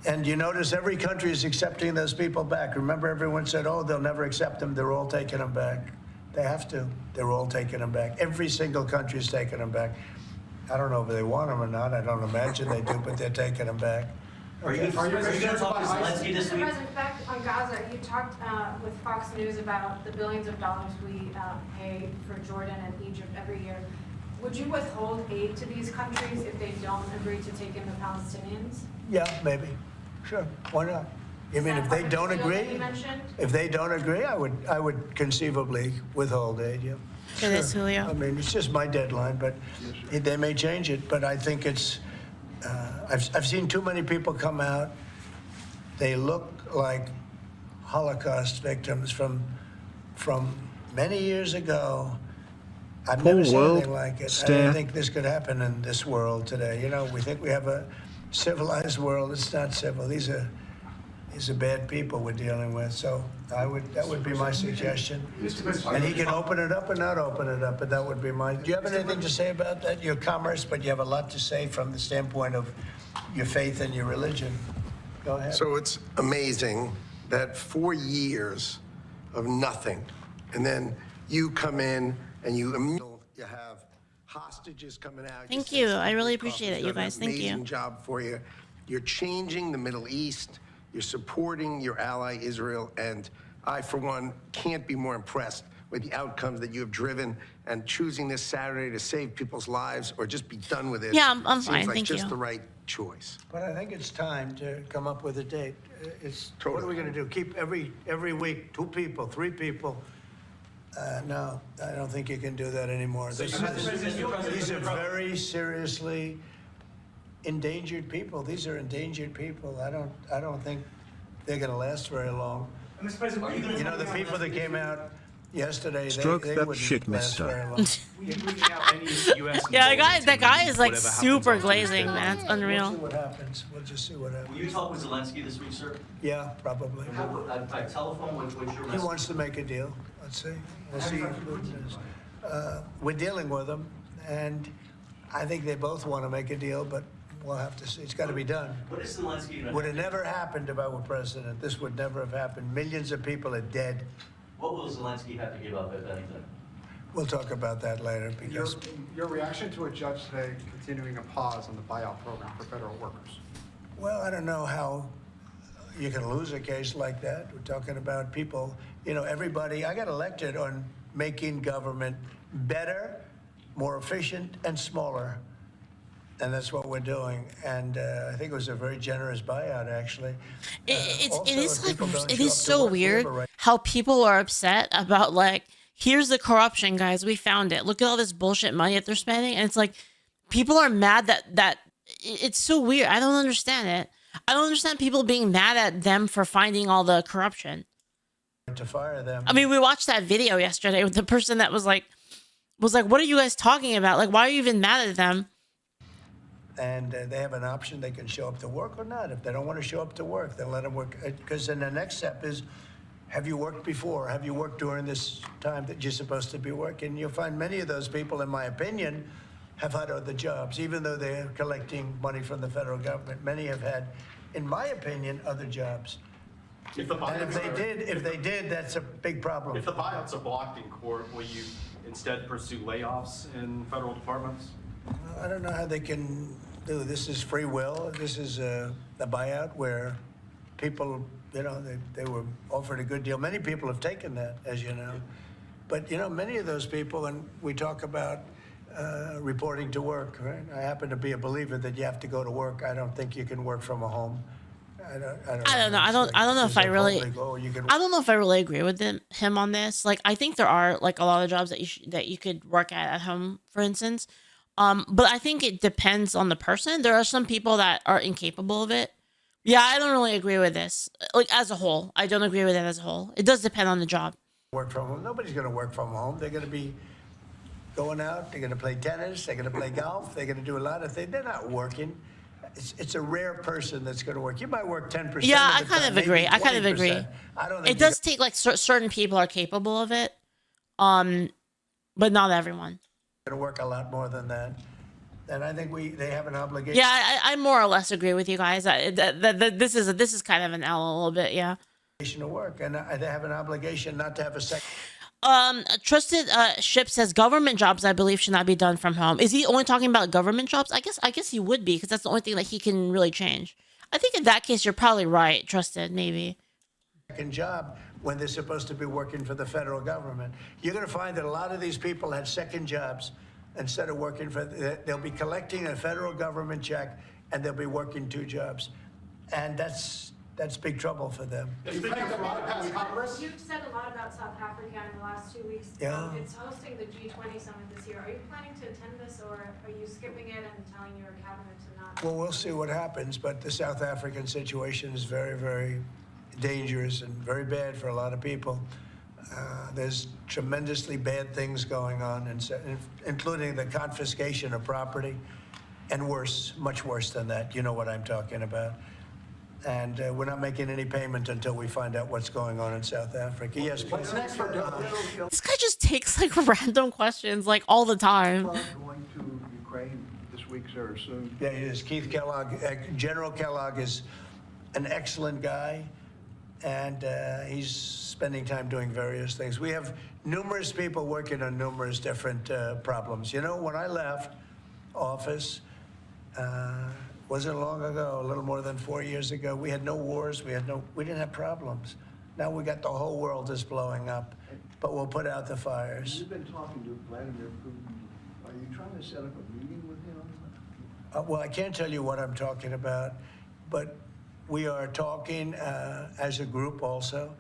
And you notice every country is accepting those people back. Remember, everyone said, oh, they'll never accept them. They're all taking them back. They have to. They're all taking them back. Every single country is taking them back. I don't know if they want them or not. I don't imagine they do, but they're taking them back. Are you going to talk to Zelensky this week? Mr. President, back on Gaza, you talked with Fox News about the billions of dollars we pay for Jordan and Egypt every year. Would you withhold aid to these countries if they don't agree to take in the Palestinians? Yeah, maybe. Sure. Why not? You mean if they don't agree? If they don't agree, I would conceivably withhold aid. Yeah. Sure. I mean, it's just my deadline, but they may change it. But I think it's. I've seen too many people come out. They look like Holocaust victims from many years ago. I've never seen anything like it. I don't think this could happen in this world today. You know, we think we have a civilized world. It's not civil. These are bad people we're dealing with. So that would be my suggestion. And he can open it up or not open it up, but that would be my. Do you have anything to say about that? Your commerce, but you have a lot to say from the standpoint of your faith and your religion. Go ahead. So it's amazing that 4 years of nothing, and then you come in and you have hostages coming out. Thank you. I really appreciate it, you guys. Thank you. Amazing job for you. You're changing the Middle East. You're supporting your ally, Israel, and I, for one, can't be more impressed with the outcomes that you have driven, and choosing this Saturday to save people's lives or just be done with it. Yeah, I'm fine. Seems like Thank just you. the right choice. But I think it's time to come up with a date. What are we going to do? Keep every week 2 people, 3 people No, I don't think you can do that anymore. These are very seriously endangered people. These are endangered people. I don't think they're going to last very long. Mr. President, You know, the people that came out yesterday, Stroke they that wouldn't shit, last mister. very long. will you bring out any US Yeah, involvement that guy in is like whatever happens super after glazing, this? man. It's We'll see unreal. what happens. We'll just see what Will happens. you talk with Zelensky this week, sir? Yeah, probably. By telephone, what's your He message? wants to make a deal. Let's see. We'll see. We're dealing with him, and I think they both want to make a deal, but we'll have to see. It's got to be done. What is Zelensky going Would to have never happened if I were president. This would never have happened. Millions of people are dead. What will Zelensky have to give up, if anything? We'll talk about that later because Your reaction to a judge today continuing a pause on the buyout program for federal workers? well, I don't know how you can lose a case like that. We're talking about people, you know, everybody. I got elected on making government better, more efficient, and smaller. And that's what we're doing. And I think it was a very generous buyout, actually. It is so weird how people are upset about, like, here's the corruption, guys. We found it. Look at all this bullshit money that they're spending. And it's like, people are mad that it's so weird. I don't understand it. I don't understand people being mad at them for finding all the corruption. To fire them. I mean, we watched that video yesterday with the person that was like, what are you guys talking about? Like, why are you even mad at them? And they have an option. They can show up to work or not. If they don't want to show up to work, then let them work. Because then the next step is, have you worked before? Have you worked during this time that you're supposed to be working? You'll find many of those people, in my opinion, have had other jobs, even though they're collecting money from the federal government. Many have had, in my opinion, other jobs. If the And buyouts if they did, that's a big problem. if the buyouts are blocked in court, will you instead pursue layoffs in federal departments? I don't know how they can do. This is free will. This is a buyout where people, you know, they were offered a good deal. Many people have taken that, as you know. But, you know, many of those people, and we talk about reporting to work, right? I happen to be a believer that you have to go to work. I don't think you can work from a home. I don't know. I don't know if I really. You can I don't know if I really agree with him on this. Like, I think there are like a lot of jobs that you could work at home, for instance. But I think it depends on the person. There are some people that are incapable of it. Yeah, I don't really agree with this. Like, as a whole, I don't agree with it as a whole. It does depend on the job. work from home. Nobody's going to work from home. They're going to be going out. They're going to play tennis. They're going to play golf. They're going to do a lot of things. They're not working. It's a rare person that's going to work. You might work 10%. Yeah, of I the kind time, of agree. maybe I kind of 20%. agree. I don't think It does take like certain people are capable of it, but not everyone. Going to work a lot more than that. And I think they have an obligation. Yeah, I more or less agree with you guys. This is kind of an L a little bit. Yeah. To work, and they have an obligation not to have a second. Trusted Ship says government jobs, I believe, should not be done from home. Is he only talking about government jobs? I guess he would be, because that's the only thing that he can really change. I think in that case, you're probably right, Trusted, maybe. Second job when they're supposed to be working for the federal government. You're going to find that a lot of these people had second jobs instead of working for. They'll be collecting a federal government check, and they'll be working 2 jobs, and that's big trouble for them. You've said a lot about South Africa in the last 2 weeks. Yeah. It's hosting the G20 summit this year. Are you planning to attend this, or are you skipping it and telling your cabinet to not? Well, we'll see what happens, but the South African situation is very, very dangerous and very bad for a lot of people. There's tremendously bad things going on, including the confiscation of property, and worse, much worse than that. You know what I'm talking about. And we're not making any payment until we find out what's going on in South Africa. Yes, please. What's next for This guy just takes like random questions like all the time. Going to Ukraine this week, sir, soon? Yeah, he is. Keith Kellogg. General Kellogg is an excellent guy, and he's spending time doing various things. We have numerous people working on numerous different problems. You know, when I left office, wasn't long ago, a little more than 4 years ago, we had no wars, we didn't have problems. Now we got the whole world is blowing up, but we'll put out the fires. You've been talking to Vladimir Putin. Are you trying to set up a meeting with him? Well, I can't tell you what I'm talking about, but we are talking as a group also.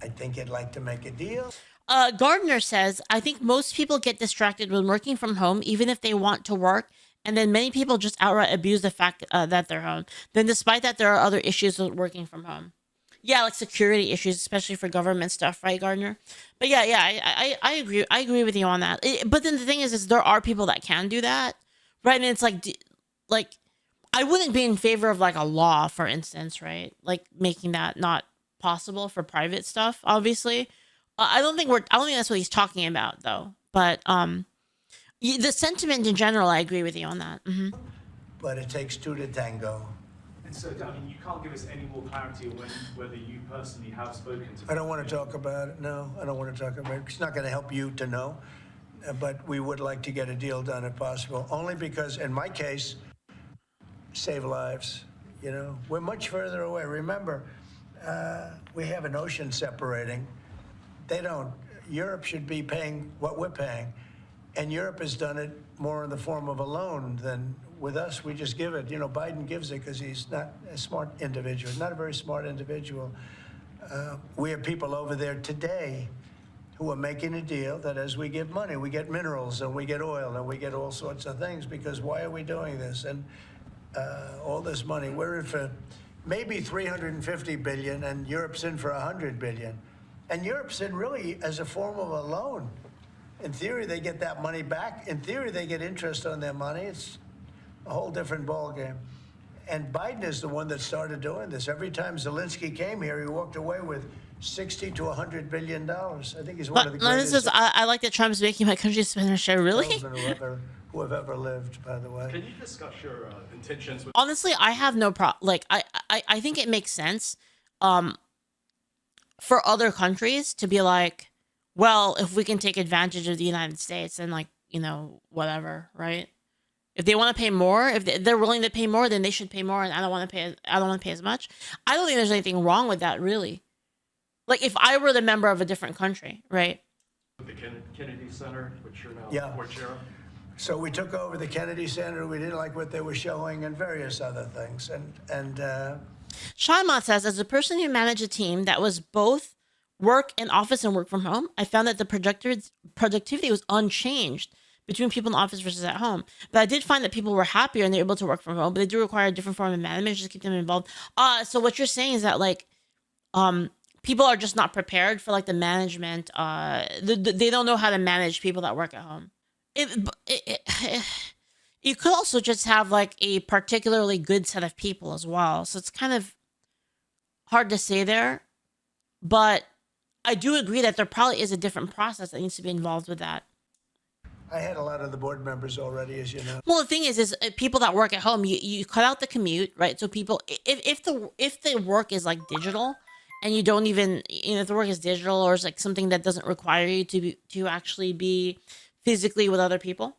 I think he'd like to make a deal. Gardner says, I think most people get distracted when working from home, even if they want to work. And then many people just outright abuse the fact that they're home. Then despite that, there are other issues with working from home. Yeah, like security issues, especially for government stuff, right, Gardner? But yeah, I agree. I agree with you on that. But then the thing is there are people that can do that, right? And it's like, I wouldn't be in favor of like a law, for instance, right? Like making that not possible for private stuff, obviously. I don't think that's what he's talking about, though. But the sentiment in general, I agree with you on that. But it takes two to tango. And so, I mean, you can't give us any more clarity on whether you personally have spoken to. I don't want to talk about it. No, I don't want to talk about it. It's not going to help you to know. But we would like to get a deal done if possible. Only because, in my case, save lives. You know, we're much further away. Remember, we have an ocean separating. They don't. Europe should be paying what we're paying. And Europe has done it more in the form of a loan than with us. We just give it. You know, Biden gives it because he's not a smart individual, not a very smart individual. We have people over there today who are making a deal that as we give money, we get minerals and we get oil and we get all sorts of things, because why are we doing this? And all this money, we're in for maybe 350 billion and Europe's in for 100 billion. And Europe's in really as a form of a loan. In theory, they get that money back. In theory, they get interest on their money. It's a whole different ballgame. And Biden is the one that started doing this. Every time Zelensky came here, he walked away with 60 to 100 billion dollars. I think he's one of the greatest. I like that Trump's making my country spend a share. Really? Who have ever lived, by the way. Can you discuss your intentions with? Honestly, I have no problem. Like, I think it makes sense for other countries to be like, well, if we can take advantage of the United States, then like, you know, whatever, right? If they want to pay more, if they're willing to pay more, then they should pay more. And I don't want to pay as much. I don't think there's anything wrong with that, really. Like if I were the member of a different country, right? The Kennedy Center, which you're now board chair of. So we took over the Kennedy Center. We didn't like what they were showing and various other things. And Shaimat says, as a person who managed a team that was both work in office and work from home, I found that the productivity was unchanged between people in the office versus at home. But I did find that people were happier and they're able to work from home, but they do require a different form of management just to keep them involved. So what you're saying is that like, people are just not prepared for like the management. They don't know how to manage people that work at home. You could also just have like a particularly good set of people as well. So it's kind of hard to say there, but I do agree that there probably is a different process that needs to be involved with that. I had a lot of the board members already, as you know. Well, the thing is people that work at home, you cut out the commute, right? So people, if the work is like digital, and you don't even, you know, if the work is digital or it's like something that doesn't require you to actually be physically with other people,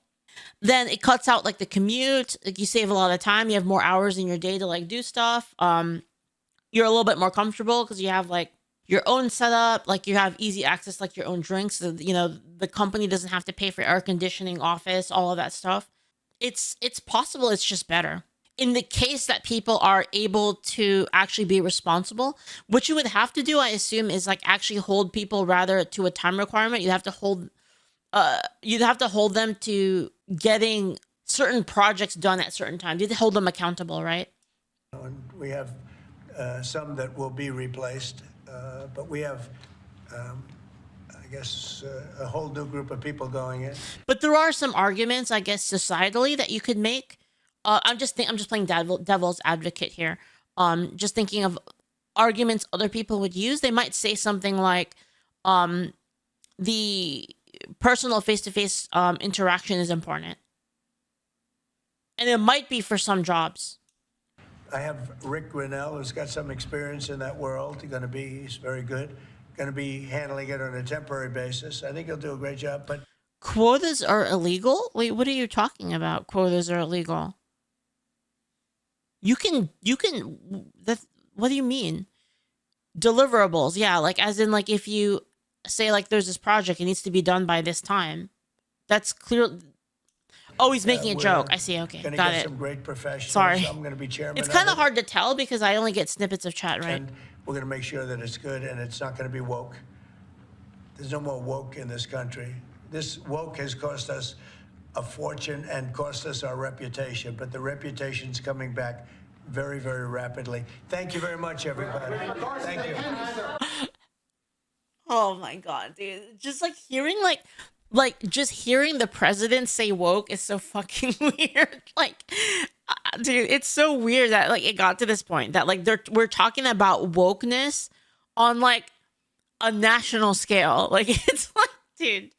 then it cuts out like the commute. Like you save a lot of time. You have more hours in your day to like do stuff. You're a little bit more comfortable because you have like your own setup, like you have easy access, like your own drinks. So, you know, the company doesn't have to pay for air conditioning, office, all of that stuff. It's possible. It's just better. In the case that people are able to actually be responsible, what you would have to do, I assume, is like actually hold people rather to a time requirement. You'd have to hold them to getting certain projects done at certain times. You'd hold them accountable, right? And we have some that will be replaced, but we have, I guess, a whole new group of people going in. But there are some arguments, I guess, societally that you could make. I'm just playing devil's advocate here. Just thinking of arguments other people would use. They might say something like, the personal face-to-face interaction is important, and it might be for some jobs. I have Rick Grinnell, who's got some experience in that world. He's very good. Going to be handling it on a temporary basis. I think he'll do a great job. But quotas are illegal? Wait, what are you talking about? Quotas are illegal. You can, what do you mean? Deliverables. Yeah. Like, as in, like, if you say, like, there's this project, it needs to be done by this time. That's clear. Oh, he's making a joke. I see. Okay. Gonna Got get it. some great professionals. Sorry. I'm going to be chairman. It's kind of hard to tell because I only get snippets of chat, right? And we're going to make sure that it's good and it's not going to be woke. There's no more woke in this country. This woke has cost us a fortune and cost us our reputation, but the reputation's coming back very, very rapidly. Thank you very much, everybody. Thank you. Oh my god, dude. Just like hearing just hearing the president say woke is so fucking weird. Like dude, it's so weird that like it got to this point that like we're talking about wokeness on like a national scale. Like it's like, dude,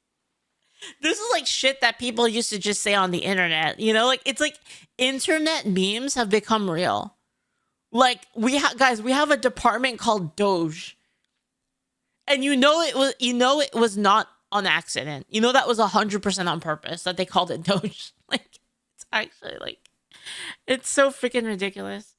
this is like shit that people used to just say on the internet, you know? Like it's like internet memes have become real. Like we have a department called Doge. And it was not on accident. You know that was 100% on purpose that they called it Doge. Like it's actually like it's so freaking ridiculous.